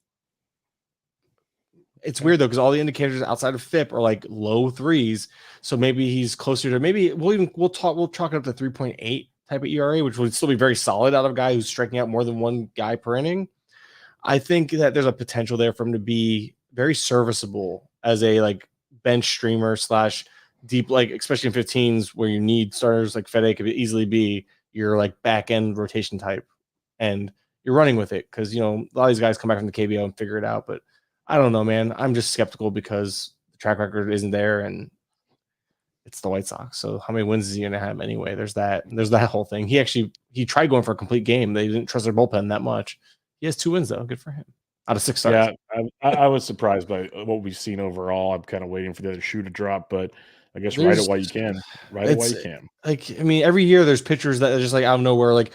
It's weird though, because all the indicators outside of FIP are like low threes. So maybe he's closer to, maybe we'll chalk it up to 3.8 type of ERA, which would still be very solid out of a guy who's striking out more than one guy per inning. I think that there's a potential there for him to be very serviceable as a like bench streamer / deep, like especially in 15s where you need starters like Fedde could easily be your like back end rotation type, and you're running with it because a lot of these guys come back from the KBO and figure it out. But I don't know, man. I'm just skeptical because the track record isn't there, and it's the White Sox. So how many wins is he going to have anyway? There's that whole thing. He tried going for a complete game. They didn't trust their bullpen that much. He has 2 wins though. Good for him. Out of 6 starts. Yeah, I was surprised by what we've seen overall. I'm kind of waiting for the other shoe to drop, but I guess ride it while you can. Ride it while you can. Like, I mean, every year there's pitchers that are just like out of nowhere. Like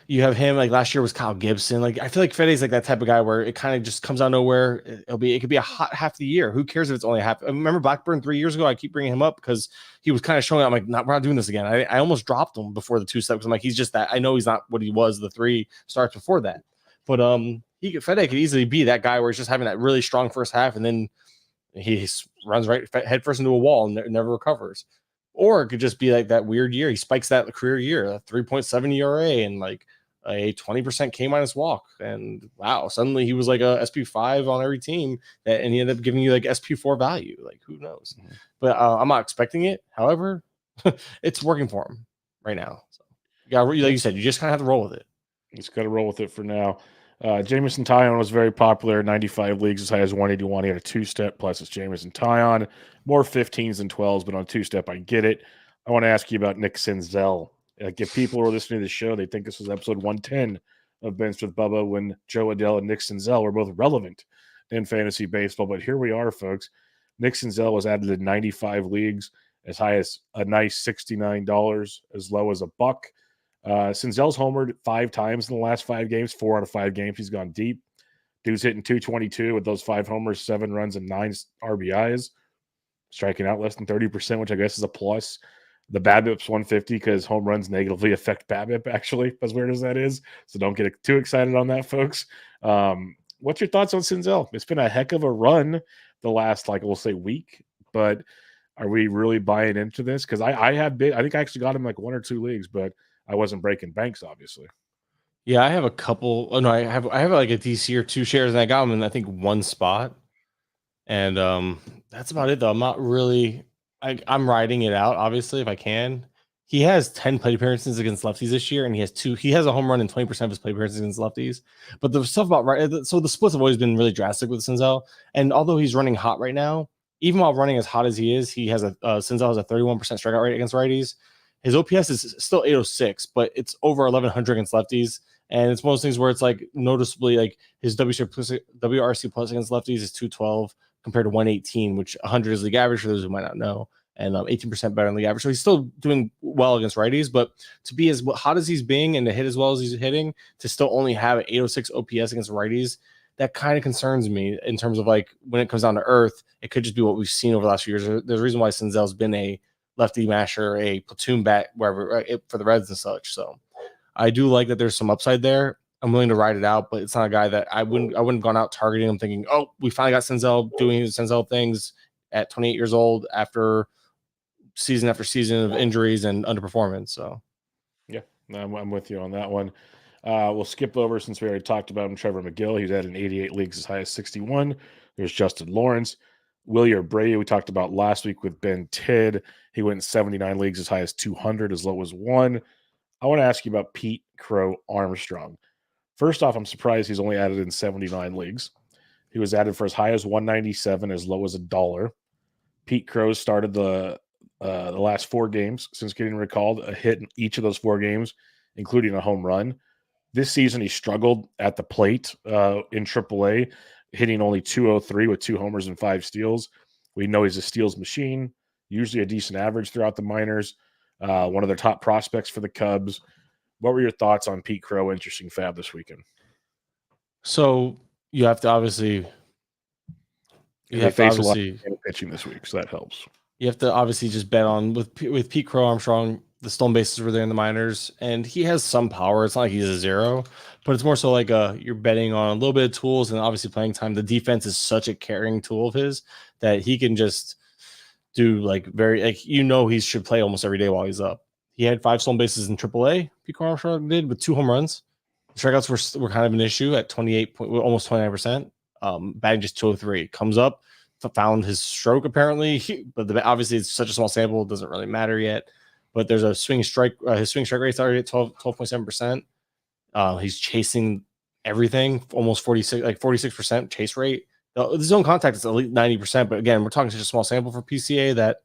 you have him, like last year was Kyle Gibson. Like I feel like Fedde's like that type of guy where it kind of just comes out of nowhere. It could be a hot half of the year. Who cares if it's only half? I remember Blackburn 3 years ago. I keep bringing him up because he was kind of showing up. I'm like, we're not doing this again. I almost dropped him before the 2 steps because I'm like, he's just that. I know he's not what he was the 3 starts before that. But Fedde could easily be that guy where he's just having that really strong first half and then he runs right headfirst into a wall and never recovers. Or it could just be like that weird year. He spikes that career year, a 3.7 ERA and like a 20% K- walk. And wow, suddenly he was like a SP5 on every team and he ended up giving you like SP4 value. Like who knows? Mm-hmm. But I'm not expecting it. However, it's working for him right now. So like you said, you just kind of have to roll with it. He's got to roll with it for now. Jameson Taillon was very popular in 95 leagues, as high as 181. He had a 2-step, plus it's Jameson Taillon. More 15s than 12s, but on 2-step, I get it. I want to ask you about Nick Senzel. Like, if people are listening to the show, they think this was episode 110 of Bench with Bubba when Joe Adell and Nick Senzel were both relevant in fantasy baseball. But here we are, folks. Nick Senzel was added to 95 leagues, as high as a nice $69, as low as $1. Senzel's homered 5 times in the last 5 games. 4 out of 5 games he's gone deep. Dude's hitting 222 with those 5 homers, 7 runs, and 9 RBIs. Striking out less than 30%, which I guess is a plus. The BABIP's 150 because home runs negatively affect BABIP, actually, as weird as that is. So don't get too excited on that, folks. What's your thoughts on Senzel? It's been a heck of a run the last, we'll say, week. But are we really buying into this? Because I think I actually got him 1 or 2 leagues, but I wasn't breaking banks, obviously. Yeah, I have a couple. Oh no, I have like a DC or 2 shares, and I got them in I think 1 spot, and that's about it though. I'm not really. I'm riding it out, obviously, if I can. He has 10 plate appearances against lefties this year, and he has 2. He has a home run in 20% of his plate appearances against lefties. But the stuff about so the splits have always been really drastic with Senzel, and although he's running hot right now, even while running as hot as he is, he has Senzel has a 31% strikeout rate against righties. His OPS is still 806, but it's over 1,100 against lefties. And it's one of those things where it's noticeably his WRC plus against lefties is 212 compared to 118, which 100 is league average for those who might not know, and 18% better than league average. So he's still doing well against righties, but to be as hot as he's being and to hit as well as he's hitting, to still only have an 806 OPS against righties, that kind of concerns me in terms of when it comes down to earth, it could just be what we've seen over the last few years. There's a reason why Senzel's been a lefty masher, a platoon bat, wherever for the Reds and such. So I do like that there's some upside there. I'm willing to ride it out, but it's not a guy that I wouldn't have gone out targeting him thinking, oh, we finally got Senzel doing his Senzel things at 28 years old after season after season of injuries and underperformance. So yeah, I'm with you on that one. We'll skip over, since we already talked about him, Trevor McGill. He's at an 88 leagues, as high as 61. There's Justin Lawerence. Willier Bray, we talked about last week with Ben Tidd. He went in 79 leagues as high as 200, as low as 1. I want to ask you about Pete Crow Armstrong. First off, I'm surprised he's only added in 79 leagues. He was added for as high as 197, as low as $1. Pete Crow started the last 4 games since getting recalled, a hit in each of those 4 games, including a home run. This season, he struggled at the plate in AAA, hitting only 203 with 2 homers and 5 steals. We know he's a steals machine, usually a decent average throughout the minors, one of their top prospects for the Cubs. What were your thoughts on Pete Crow interesting FAAB this weekend? So you have to obviously pitching this week, so that helps. You have to obviously just bet on with Pete Crow Armstrong. The stolen bases were there in the minors, and he has some power. It's not like he's a 0, but it's more so like you're betting on a little bit of tools and obviously playing time. The defense is such a carrying tool of his that he can just do he should play almost every day while he's up. He had 5 stolen bases in AAA. Pete Crow Armstrong did with 2 home runs. The strikeouts were kind of an issue at 28, almost 29%. Batting just 203. Comes up, found his stroke apparently, but obviously it's such a small sample, it doesn't really matter yet. But there's a swing strike. His swing strike rate's already at 12.7%. He's chasing everything, almost 46% chase rate. The zone contact is at least 90%. But again, we're talking such a small sample for PCA that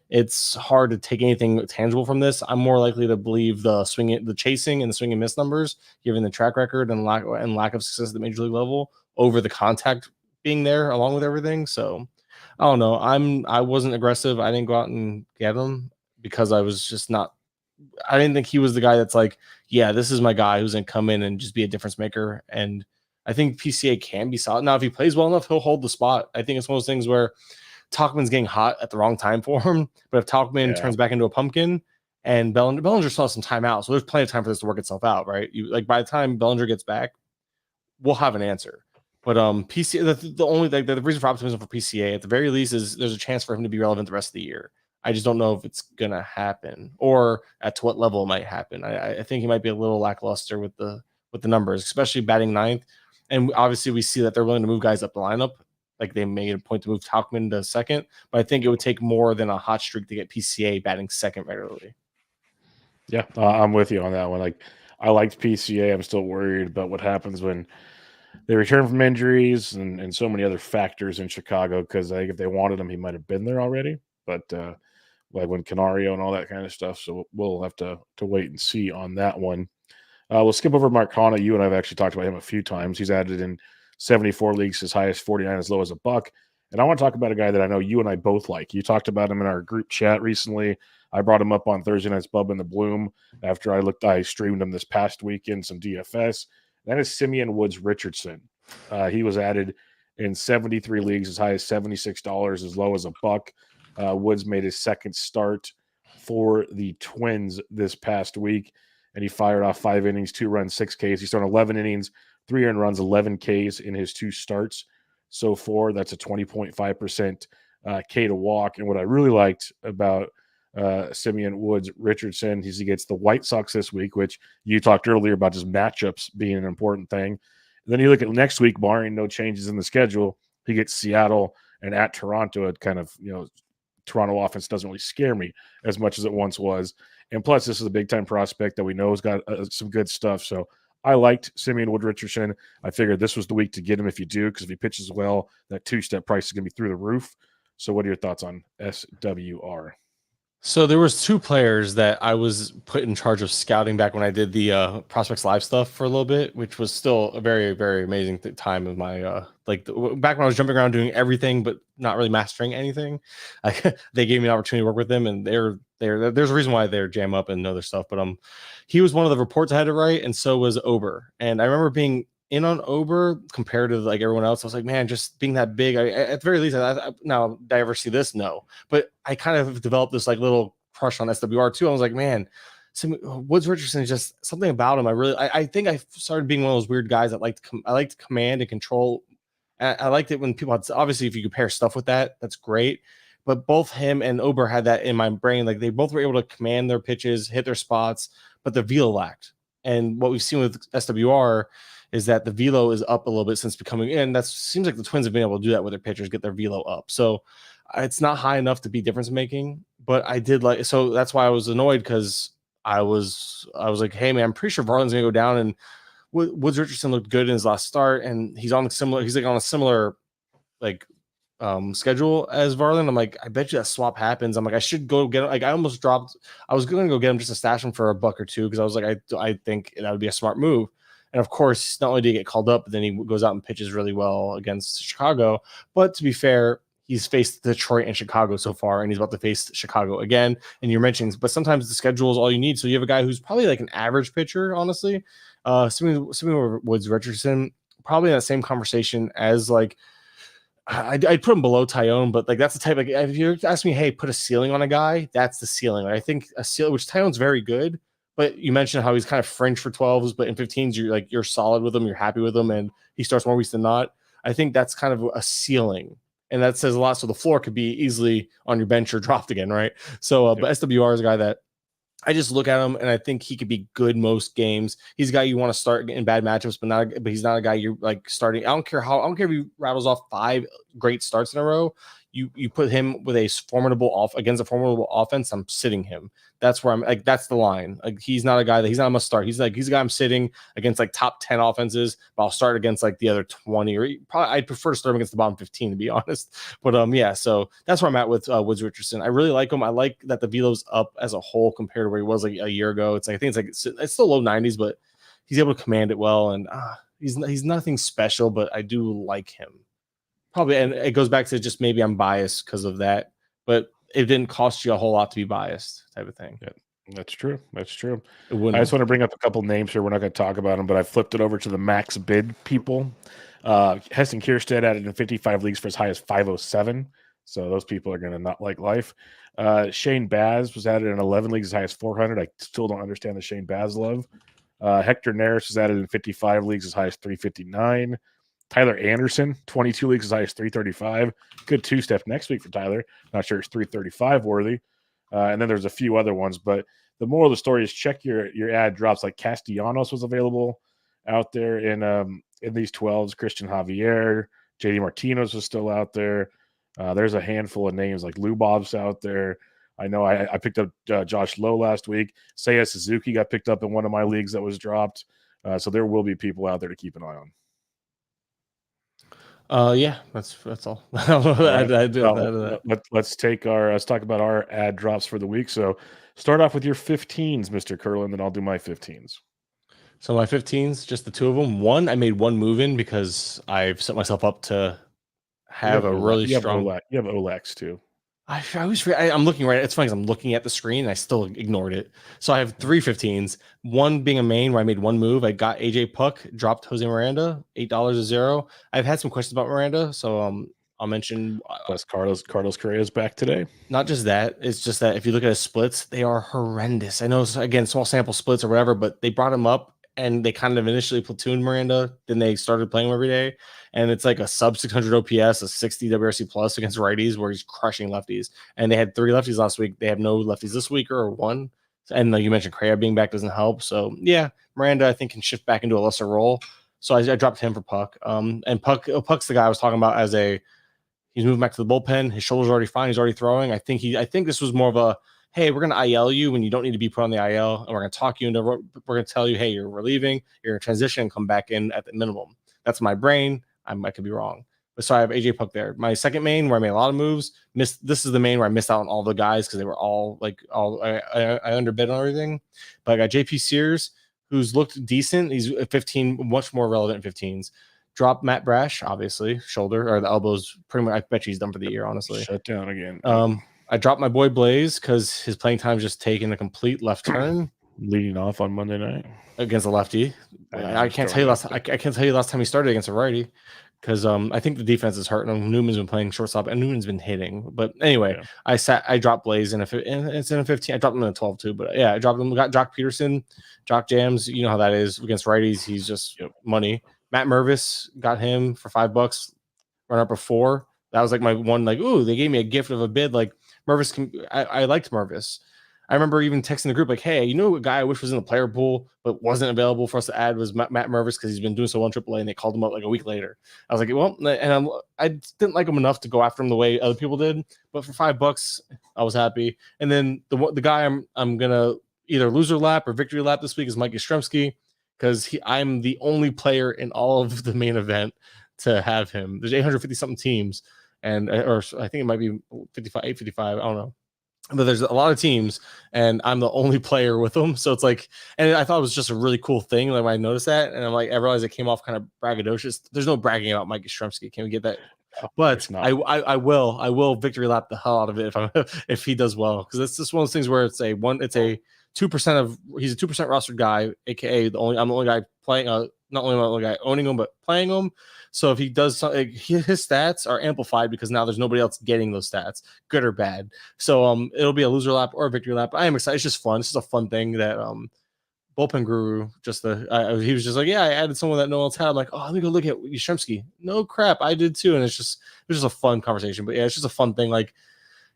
it's hard to take anything tangible from this. I'm more likely to believe the chasing and the swing and miss numbers, given the track record and lack of success at the major league level, over the contact being there along with everything. So I don't know. I wasn't aggressive. I didn't go out and get him because I was just not. I didn't think he was the guy that's like, yeah, this is my guy who's gonna come in and just be a difference maker. And I think PCA can be solid. Now, if he plays well enough, he'll hold the spot. I think it's one of those things where Tauchman's getting hot at the wrong time for him. But if Tauchman turns back into a pumpkin and Bellinger still has some time out, so there's plenty of time for this to work itself out, right? By the time Bellinger gets back, we'll have an answer. But PCA, the only the reason for optimism for PCA at the very least is there's a chance for him to be relevant the rest of the year. I just don't know if it's gonna happen or at to what level it might happen. I think he might be a little lackluster with the numbers, especially batting 9th. And obviously we see that they're willing to move guys up the lineup. Like they made a point to move Tauchman to 2nd, but I think it would take more than a hot streak to get PCA batting 2nd regularly. Yeah, I'm with you on that one. Like I liked PCA. I'm still worried about what happens when they return from injuries and so many other factors in Chicago, because I think if they wanted him, he might have been there already. But like when Canario and all that kind of stuff. So we'll have to wait and see on that one. We'll skip over Mark Cano. You and I have actually talked about him a few times. He's added in 74 leagues, as high as 49, as low as $1. And I want to talk about a guy that I know you and I both like. You talked about him in our group chat recently. I brought him up on Thursday night's Bubba in the Bloom after I streamed him this past weekend, some DFS. That is Simeon Woods Richardson. He was added in 73 leagues, as high as $76, as low as $1. Woods made his 2nd start for the Twins this past week, and he fired off 5 innings, 2 runs, 6 Ks. He's thrown 11 innings, 3 earned runs, 11 Ks in his 2 starts so far. That's a 20.5% K to walk. And what I really liked about Simeon Woods Richardson is he gets the White Sox this week, which you talked earlier about just matchups being an important thing. And then you look at next week, barring no changes in the schedule, he gets Seattle and at Toronto. It kind of, Toronto offense doesn't really scare me as much as it once was. And plus, this is a big-time prospect that we know has got some good stuff. So I liked Simeon Wood Richardson. I figured this was the week to get him if you do, because if he pitches well, that 2-step price is going to be through the roof. So what are your thoughts on SWR? So there was 2 players that I was put in charge of scouting back when I did the Prospects Live stuff for a little bit, which was still a very, very amazing time of my back when I was jumping around doing everything but not really mastering anything. They gave me an opportunity to work with them, and there's a reason why they're jam up and know their stuff. But he was one of the reports I had to write, and so was Ober. And I remember being in on Ober compared to everyone else. I was like, man, just being that big, at the very least, now did I ever see this? No, but I kind of developed this little crush on SWR too. I was like, man, Woods Richardson is just something about him. I think I started being one of those weird guys that I liked command and control. I liked it when people obviously, if you compare stuff with that, that's great. But both him and Ober had that in my brain. They both were able to command their pitches, hit their spots, but the velo lacked. And what we've seen with SWR is that the velo is up a little bit since becoming, and that seems like the Twins have been able to do that with their pitchers, get their velo up. So it's not high enough to be difference making, but I did like, so that's why I was annoyed, because I was like, hey man, I'm pretty sure Varland's gonna go down, and Woods Richardson looked good in his last start, and he's on a similar like schedule as Varland. I'm like, I bet you that swap happens. I'm like, I should go get him. Like, I almost dropped. I was going to go get him just to stash him for a buck or two, because I was like, I think that would be a smart move. And of course, not only did he get called up, but then he goes out and pitches really well against Chicago. But to be fair, he's faced Detroit and Chicago so far, and he's about to face Chicago again. And you're mentioning, but sometimes the schedule is all you need. So you have a guy who's probably like an average pitcher, honestly. Assuming Woods Richardson, probably in that same conversation as like, I'd put him below Tyone, but like that's the type, like if you ask me, hey, put a ceiling on a guy, that's the ceiling. Like, I think a ceiling, which Tyone's very good, but you mentioned how he's kind of fringe for 12s, but in 15s you're solid with him, you're happy with him, and he starts more weeks than not. I think that's kind of a ceiling, and that says a lot. So the floor could be easily on your bench or dropped again, right? So, but SWR is a guy that I just look at him and I think he could be good most games. He's a guy you want to start in bad matchups, but he's not a guy you're like starting. I don't care if he rattles off 5 great starts in a row. You put him with a formidable against a formidable offense, I'm sitting him. That's where I'm like, that's the line. Like, he's not a not a must start. He's a guy I'm sitting against like top 10 offenses, but I'll start against like the other 20, or probably I'd prefer to start him against the bottom 15, to be honest. But yeah, so that's where I'm at with Woods Richardson. I really like him. I like that the velo's up as a whole compared to where he was like a year ago. It's like, I think it's still low 90s, but he's able to command it well, and he's nothing special, but I do like him. Probably, and it goes back to just maybe I'm biased because of that, but it didn't cost you a whole lot to be biased, type of thing. Yeah, that's true. That's true. I just want to bring up a couple names here. We're not going to talk about them, but I flipped it over to the max bid people. Heston Kierstead added in 55 leagues for as high as 507. So those people are going to not like life. Shane Baz was added in 11 leagues as high as 400. I still don't understand the Shane Baz love. Hector Neris was added in 55 leagues as high as 359. Tyler Anderson, 22 leagues as high as 335. Good two-step next week for Tyler. Not sure it's 335 worthy. And then there's a few other ones. But the moral of the story is check your ad drops. Like Castellanos was available out there in these 12s. Christian Javier, JD Martinez was still out there. There's a handful of names like Lubov's out there. I know I picked up Josh Lowe last week. Seiya Suzuki got picked up in one of my leagues that was dropped. So there will be people out there to keep an eye on. Yeah, that's all. Let's talk about our ad drops for the week. So start off with your 15s, Mr. Kurland, then I'll do my 15s. So my 15s, just the two of them. One, I made one move in because I've set myself up to have a really strong. You have Olex too. I always forget. I'm looking right. It's funny because I'm looking at the screen and I still ignored it. So I have 3 15s. One being a main where I made one move. I got AJ Puck, dropped Jose Miranda, $8-0. I've had some questions about Miranda, so I'll mention. Plus Carlos Correa is back today. Not just that. It's just that if you look at his splits, they are horrendous. I know, again, small sample splits or whatever, but they brought him up and they kind of initially platooned Miranda. Then they started playing him every day. And it's like a sub 600 OPS, a 60 WRC plus against righties where he's crushing lefties. And they had 3 lefties last week. They have no lefties this week or one. And you mentioned Correa being back doesn't help. So yeah, Miranda, I think, can shift back into a lesser role. So I dropped him for Puck. And Puck's the guy I was talking about as he's moving back to the bullpen. His shoulder's already fine. He's already throwing. I think this was more of a, hey, we're going to IL you when you don't need to be put on the IL. And we're going to talk you into, we're going to tell you, hey, you're relieving, you're going to transition and come back in at the minimum. That's my brain. I could be wrong. But so I have AJ Puck there. My second main where I made a lot of moves. This is the main where I missed out on all the guys because they were all I underbid on everything. But I got JP Sears, who's looked decent. He's 15, much more relevant in 15s. Drop Matt Brash, obviously, shoulder or the elbows. Pretty much, I bet you he's done for the year, honestly. Shut down again. I dropped my boy Blaze because his playing time just taken a complete left turn. Leading off on Monday night against a lefty. I can't tell you I can't tell you last time he started against a righty because I think the defense is hurting him. Newman's been playing shortstop and Newman's been hitting. But anyway, yeah. I dropped Blaze and it's in a 15. I dropped him in a 12 too. But yeah, I dropped him. We got Jock Peterson, Jock Jams. You know how that is against righties. He's just money. Matt Mervis, got him for $5. Run up a 4. That was like my one. Like, ooh, they gave me a gift of a bid. Like Mervis I liked Mervis. I remember even texting the group like, "Hey, you know, a guy I wish was in the player pool but wasn't available for us to add was Matt Mervis because he's been doing so well in AAA, and they called him up like a week later." I was like, "Well," and I didn't like him enough to go after him the way other people did, but for $5, I was happy. And then the guy I'm gonna either loser lap or victory lap this week is Mike Yastrzemski because I'm the only player in all of the main event to have him. There's 850 something teams, and or I think it might be 855. I don't know. But there's a lot of teams, and I'm the only player with them. So it's like, and I thought it was just a really cool thing. Like when I noticed that, and I'm like, I realized it came off kind of braggadocious. There's no bragging about Mike Yastrzemski. Can we get that? But I will victory lap the hell out of it if I'm if he does well, because it's just one of those things where it's a 2% of he's a 2% rostered guy, aka I'm the only guy playing, not only the only guy owning him but playing him. So if he does something, his stats are amplified because now there's nobody else getting those stats, good or bad. So it'll be a loser lap or a victory lap. I am excited. It's just fun. It's just a fun thing that Bullpen Guru he was just like, yeah, I added someone that no one else had. I'm like, oh, let me go look at Yastrzemski. No crap, I did too. And it was just a fun conversation. But yeah, it's just a fun thing. Like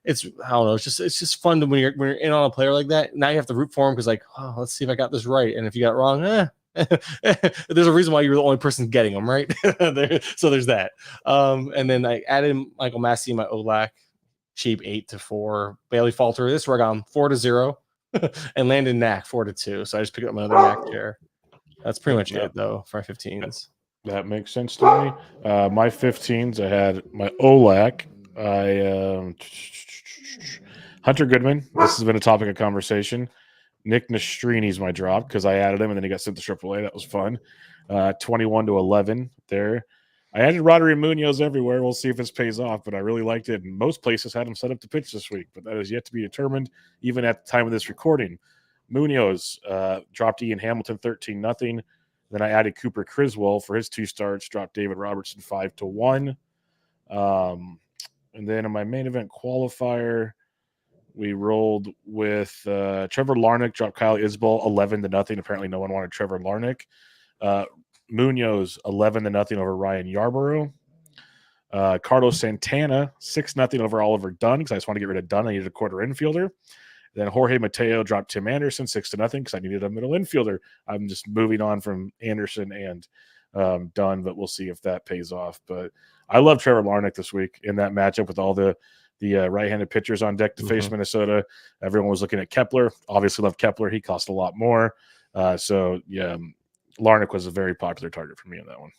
I don't know. It's just fun when you're in on a player like that. Now you have to root for him because like, oh, let's see if I got this right. And if you got it wrong, there's a reason why you were the only person getting them, right? So there's that. And then I added Michael Massey in my OLAC, cheap 8-4. Bailey Falter. This is where I got him 4-0. And Landon Knack 4-2. So I just picked up my other Knack chair. That's pretty much it though for 15s. That makes sense to me. My 15s, I had my OLAC. Hunter Goodman. This has been a topic of conversation. Nick Nestrini's my drop because I added him and then he got sent to AAA. That was fun. 21-11 there. I added Rodri Munoz everywhere. We'll see if this pays off, but I really liked it. And most places had him set up to pitch this week, but that is yet to be determined, even at the time of this recording. Munoz dropped Ian Hamilton 13-0. Then I added Cooper Criswell for his 2 starts, dropped David Robertson 5-1. And then in my main event qualifier, we rolled with Trevor Larnach, dropped Kyle Isbell 11-0. Apparently no one wanted Trevor Larnach. Munoz 11-0 over Ryan Yarborough. Carlos Santana 6-0 over Oliver Dunn because I just want to get rid of Dunn. I needed a quarter infielder. Then Jorge Mateo dropped Tim Anderson 6-0 because I needed a middle infielder. I'm just moving on from Anderson and Dunn, but we'll see if that pays off. But I love Trevor Larnach this week in that matchup with all the right-handed pitchers on deck to face Minnesota. Everyone was looking at Kepler. Obviously love Kepler. He cost a lot more. So yeah, Larnach was a very popular target for me on that one.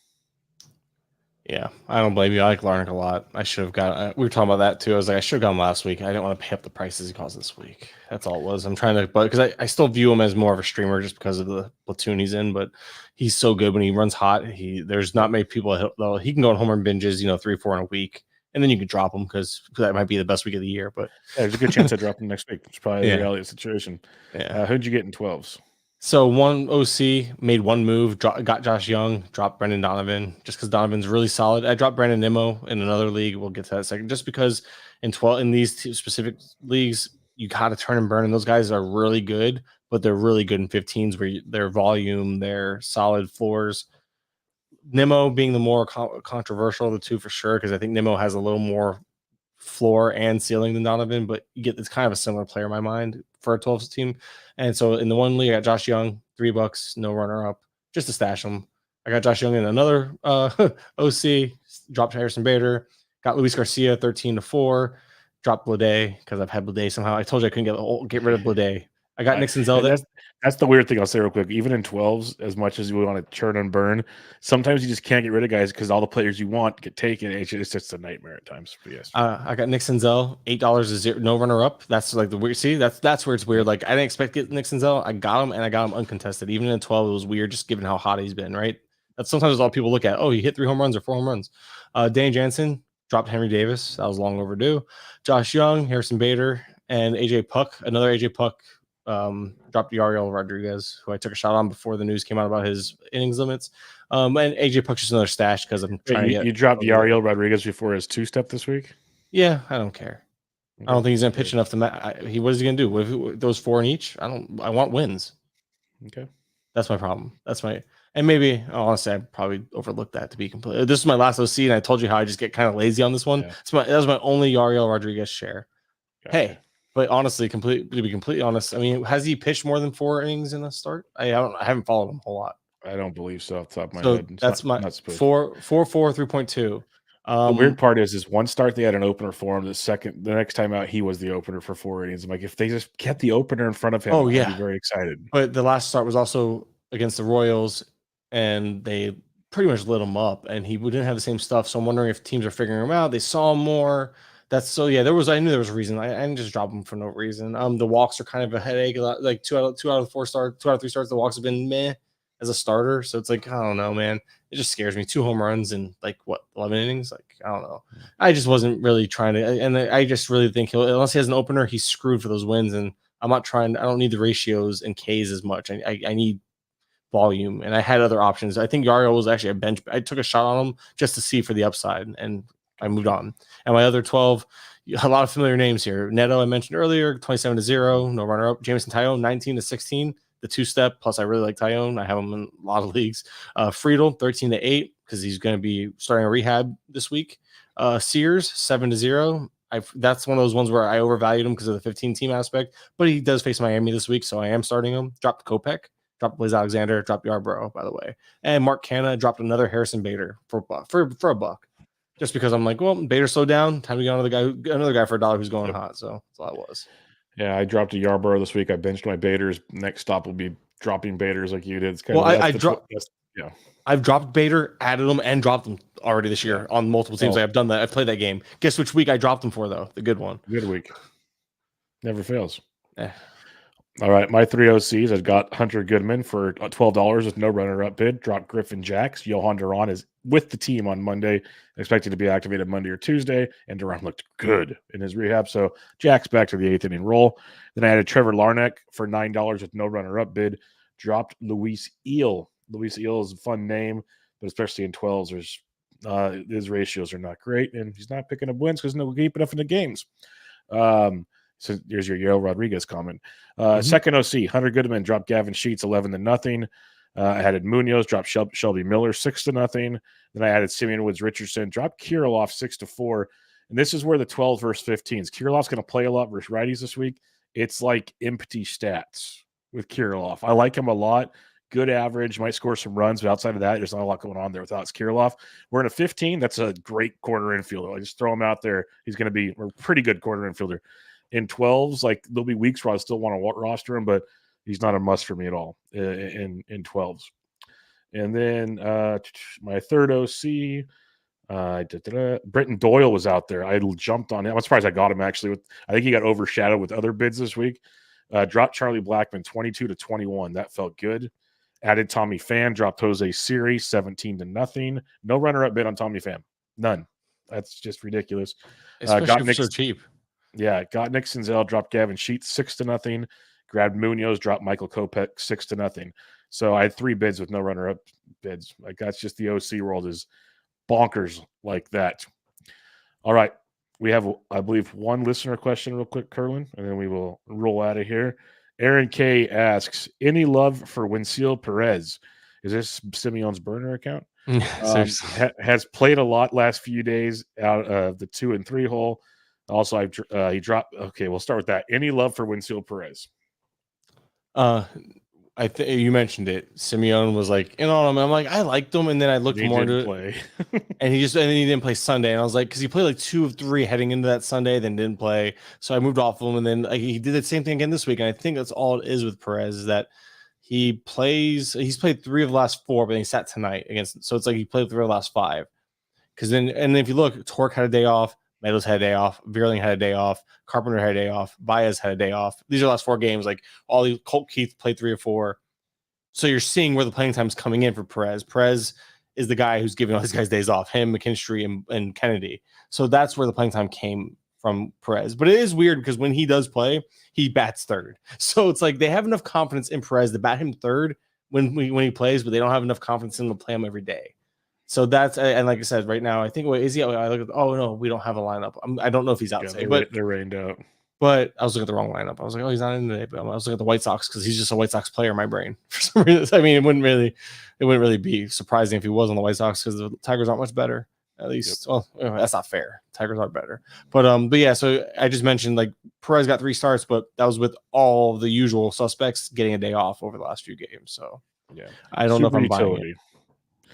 Yeah, I don't blame you. I like Larnach a lot. I should have got. We were talking about that too. I was like, I should have gone last week. I didn't want to pay up the prices he cost this week. That's all it was. I'm trying to, but because I still view him as more of a streamer just because of the platoon he's in. But he's so good when he runs hot. There's not many people though. He can go on home run binges, 3-4 in a week, and then you can drop him because that might be the best week of the year. But yeah, there's a good chance I drop him next week. It's probably the reality of the situation. Yeah. Who'd you get in 12s? So one OC made one move, got Josh Young, dropped Brendan Donovan, just because Donovan's really solid. I dropped Brandon Nimmo in another league. We'll get to that in a second. Just because in these 2 specific leagues, you got to turn and burn, and those guys are really good, but they're really good in 15s where their volume, their solid floors. Nimmo being the more controversial of the 2 for sure, because I think Nimmo has a little more floor and ceiling than Donovan, but it's kind of a similar player in my mind for a 12 team. And so in the one league, I got Josh Young, $3, no runner up, just to stash him. I got Josh Young in another OC, dropped Harrison Bader, got Luis Garcia 13-4, dropped Blade because I've had Blade somehow. I told you I couldn't get rid of Blade. I got Nick Senzel. That's the weird thing I'll say real quick. Even in 12s, as much as you want to churn and burn, sometimes you just can't get rid of guys because all the players you want get taken. It's just a nightmare at times. But yes. I got Nick Senzel, $8 no runner up. That's like the weird. See, that's where it's weird. Like I didn't expect to get Nick Senzel. I got him and I got him uncontested. Even in 12, it was weird just given how hot he's been. Right. That's sometimes all people look at. Oh, he hit 3 home runs or 4 home runs. Danny Jansen dropped Henry Davis. That was long overdue. Josh Young, Harrison Bader, and AJ Puck. Another AJ Puck. Dropped Yariel Rodriguez, who I took a shot on before the news came out about his innings limits. And AJ Puck's just another stash because I'm trying to get. You dropped Yariel Rodriguez before his 2-step this week? Yeah, I don't care. Okay. I don't think he's gonna pitch enough to what is he gonna do with those 4 in each? I want wins. Okay, that's my problem. And maybe honestly, I probably overlooked that to be completely. This is my last OC, and I told you how I just get kind of lazy on this one. Yeah. That was my only Yariel Rodriguez share. Gotcha. Hey, But honestly, to be completely honest, I mean, has he pitched more than 4 innings in a start? I haven't followed him a whole lot. I don't believe so off the top of my So head. It's that's my not supposed 3.2. The weird part is one start they had an opener for him. The next time out, he was the opener for 4 innings. I'm like, if they just kept the opener in front of him, I'd be very excited. But the last start was also against the Royals, and they pretty much lit him up, and he didn't have the same stuff. So I'm wondering if teams are figuring him out. They saw him more. I knew there was a reason. I didn't just drop him for no reason. The walks are kind of a headache. Like 2 out of 3 starts, the walks have been meh as a starter. So it's like, I don't know, man. It just scares me. 2 home runs in 11 innings. Like, I don't know. I just wasn't really trying to, and I just really think unless he has an opener, he's screwed for those wins. And I'm not trying. I don't need the ratios and Ks as much. I need volume, and I had other options. I think Yariel was actually a bench. I took a shot on him just to see for the upside, and I moved on. And my other 12, a lot of familiar names here. Neto, I mentioned earlier, 27-0, no runner up. Jameson Tyone, 19-16, the 2-step. Plus, I really like Tyone. I have him in a lot of leagues. Friedel, 13-8, because he's going to be starting a rehab this week. Sears, 7-0. That's one of those ones where I overvalued him because of the 15-team aspect, but he does face Miami this week, so I am starting him. Dropped Kopech, dropped Blaze Alexander, dropped Yarbrough, by the way, and Mark Canna dropped another Harrison Bader for a buck, just because I'm like, well, Bader slowed down, time to get another guy for $1 who's going hot. So that's all it was. Yeah, I dropped a Yarbrough this week. I benched my Baders. Next stop will be dropping Baders like you did. It's kind of I've dropped Bader, added him, and dropped him already this year on multiple teams. I've done that. I've played that game. Guess which week I dropped him for, though? The good one. Good week. Never fails. All right, my 3 OCs. I've got Hunter Goodman for $12 with no runner-up bid. Dropped Griffin Jacks. Johan Duran is with the team on Monday, expected to be activated Monday or Tuesday, and Duran looked good in his rehab. So Jacks back to the 8th inning roll. Then I added Trevor Larnach for $9 with no runner-up bid. Dropped Luis Eel. Luis Eel is a fun name, but especially in 12s, his ratios are not great, and he's not picking up wins because no keep enough in the games. So there's your Yale Rodriguez comment. Second OC, Hunter Goodman dropped Gavin Sheets 11-0. I added Munoz, dropped Shelby Miller 6-0. Then I added Simeon Woods Richardson, dropped Kirilloff 6-4. And this is where the 12 versus 15s. Kirilloff's going to play a lot versus righties this week. It's like empty stats with Kirilloff. I like him a lot. Good average, might score some runs, but outside of that, there's not a lot going on there without Kirilloff. We're in a 15. That's a great corner infielder. I just throw him out there. He's going to be a pretty good corner infielder. In 12s, like there'll be weeks where I still want to roster him, but he's not a must for me at all in 12s. And then my third OC, Britton Doyle was out there. I jumped on him. I'm surprised I got him actually. I think he got overshadowed with other bids this week. Dropped Charlie Blackmon 22-21. That felt good. Added Tommy Pham. Dropped Jose Siri 17-0. No runner-up bid on Tommy Pham. None. That's just ridiculous. Especially so cheap. Yeah, got Nick Senzel, dropped Gavin Sheets 6-0. Grabbed Munoz, dropped Michael Kopech 6-0. So I had 3 bids with no runner-up bids. Like that's just the OC world is bonkers like that. All right, we have, I believe, one listener question real quick, Kurland, and then we will roll out of here. Aaron K asks, any love for Wenceel Perez? Is this Simeon's burner account? Has played a lot last few days out of the 2 and 3 hole. Also, he dropped. Okay, we'll start with that. Any love for Wenceel Perez? I think you mentioned it. Simeon was like, I'm like, I liked him, and then I looked more into it, and he didn't play Sunday, and I was like, because he played like 2 of 3 heading into that Sunday, then didn't play, so I moved off of him, and then he did the same thing again this week, and I think that's all it is with Perez is that he's played 3 of the last 4, but he sat tonight against, so it's like he played 3 of the last 5, because then if you look, Torque had a day off. Meadows had a day off. Veerling had a day off. Carpenter had a day off. Baez had a day off. These are the last 4 games. Like all these, Colt Keith played 3 or 4. So you're seeing where the playing time is coming in for Perez. Perez is the guy who's giving all these guys days off. Him, McKinstry, and Kennedy. So that's where the playing time came from Perez. But it is weird because when he does play, he bats 3rd. So it's like they have enough confidence in Perez to bat him 3rd when he plays, but they don't have enough confidence in him to play him every day. So that's, and like I said, right now, I think, is he? I look at, oh no, we don't have a lineup. I don't know if he's out today, but they're rained out. But I was looking at the wrong lineup. I was like, oh, he's not in today. But I was looking at the White Sox because he's just a White Sox player in my brain for some reason. I mean, it wouldn't really be surprising if he was on the White Sox because the Tigers aren't much better. At least, well, that's not fair. Tigers are better, but yeah. So I just mentioned like Perez got 3 starts, but that was with all the usual suspects getting a day off over the last few games. So Yeah, I don't know if super I'm buying it. utility.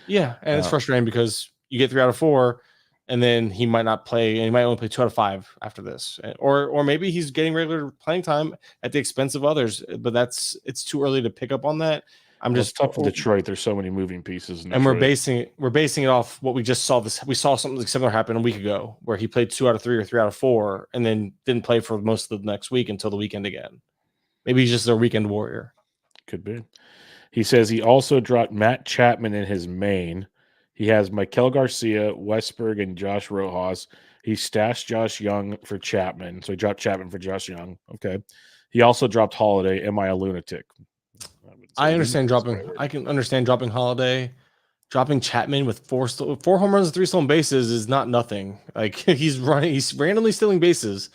Yeah, and it's frustrating because you get 3 out of 4, and then he might not play, and he might only play 2 out of 5 after this, or maybe he's getting regular playing time at the expense of others. But it's too early to pick up on that. It's tough in Detroit. There's so many moving pieces, and we're basing it off what we just saw. We saw something similar happen a week ago, where he played 2 out of 3 or 3 out of 4, and then didn't play for most of the next week until the weekend again. Maybe he's just their weekend warrior. Could be. He says he also dropped Matt Chapman in his main. He has Maikel Garcia, Westberg, and Josh Rojas. He stashed Josh Young for Chapman, so he dropped Chapman for Josh Young. Okay. He also dropped Holiday. Am I a lunatic? I understand dropping. I can understand dropping Holiday. Dropping Chapman with 4 home runs and 3 stolen bases is not nothing. Like he's randomly stealing bases.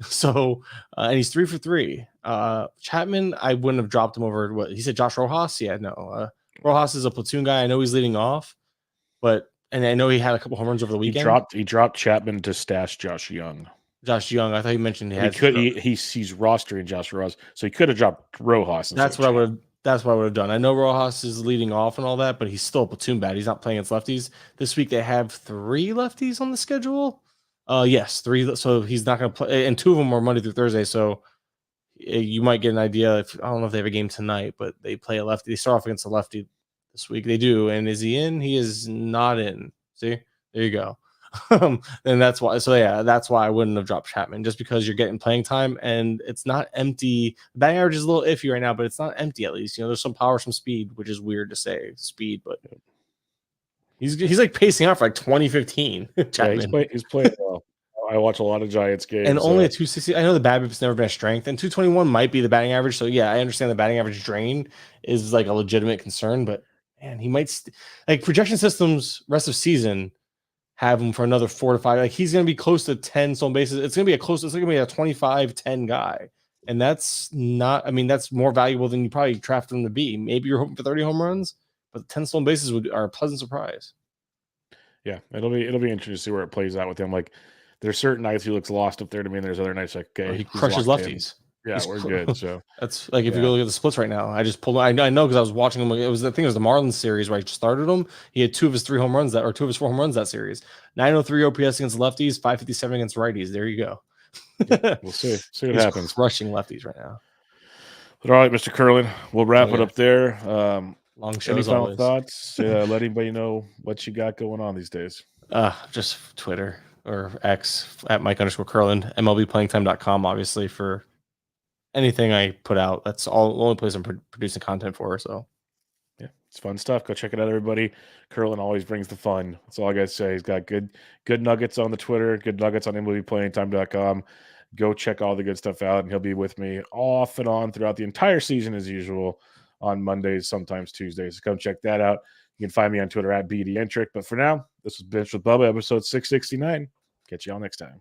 So and he's 3 for 3. Chapman, I wouldn't have dropped him over what he said. Josh Rojas, yeah, no. Rojas is a platoon guy. I know he's leading off, and I know he had a couple home runs over the weekend. He dropped Chapman to stash Josh Young. Josh Young, I thought you mentioned he's rostering Josh Rojas, so he could have dropped Rojas. That's what I would have done. I know Rojas is leading off and all that, but he's still a platoon bat. He's not playing against lefties. This week they have 3 lefties on the schedule. Yes, 3. So he's not going to play, and 2 of them are Monday through Thursday. So you might get an idea. I don't know if they have a game tonight, but they play a lefty. They start off against a lefty this week. They do. And is he in? He is not in. See, there you go. And that's why. So yeah, that's why I wouldn't have dropped Chapman, just because you're getting playing time and it's not empty. The batting average is a little iffy right now, but it's not empty. At least there's some power, some speed, which is weird to say speed, but he's like pacing out for like 2015. Yeah, he's playing well. I watch a lot of Giants games. And only a 260. I know the BABIP's never been a strength, and 221 might be the batting average. So yeah, I understand the batting average drain is like a legitimate concern, but man, he might like projection systems rest of season have him for another 4 to 5. Like he's going to be close to 10 stolen bases. It's going to be it's going to be a 25-10 guy. And that's not, I mean, that's more valuable than you probably drafted him to be. Maybe you're hoping for 30 home runs, but 10 stolen bases are a pleasant surprise. Yeah, it'll be interesting to see where it plays out with him. Like there's certain nights he looks lost up there to me, and there's other nights like, okay, he crushes lefties. Yeah, we're good. So that's like if you go look at the splits right now, I just pulled. I know because I was watching him. It was the Marlins series where I started him. He had 2 of his 3 home runs 2 of his 4 home runs that series. 903 OPS against lefties, 557 against righties. There you go. We'll see what happens. Crushing lefties right now. But all right, Mr. Kurland, we'll wrap it up there. Long show. Any final thoughts? Let anybody know what you got going on these days. Just Twitter or X at Mike_Kurland, MLBplayingtime.com, obviously for anything I put out. That's the only place I'm producing content for. So yeah, it's fun stuff. Go check it out, everybody. Kurland always brings the fun. That's all I gotta say. He's got good nuggets on the Twitter, good nuggets on MLBplayingtime.com. Go check all the good stuff out, and he'll be with me off and on throughout the entire season as usual on Mondays, sometimes Tuesdays. So come check that out. You can find me on Twitter at BDentric. But for now, this was Bench with Bubba, episode 669. Catch you all next time.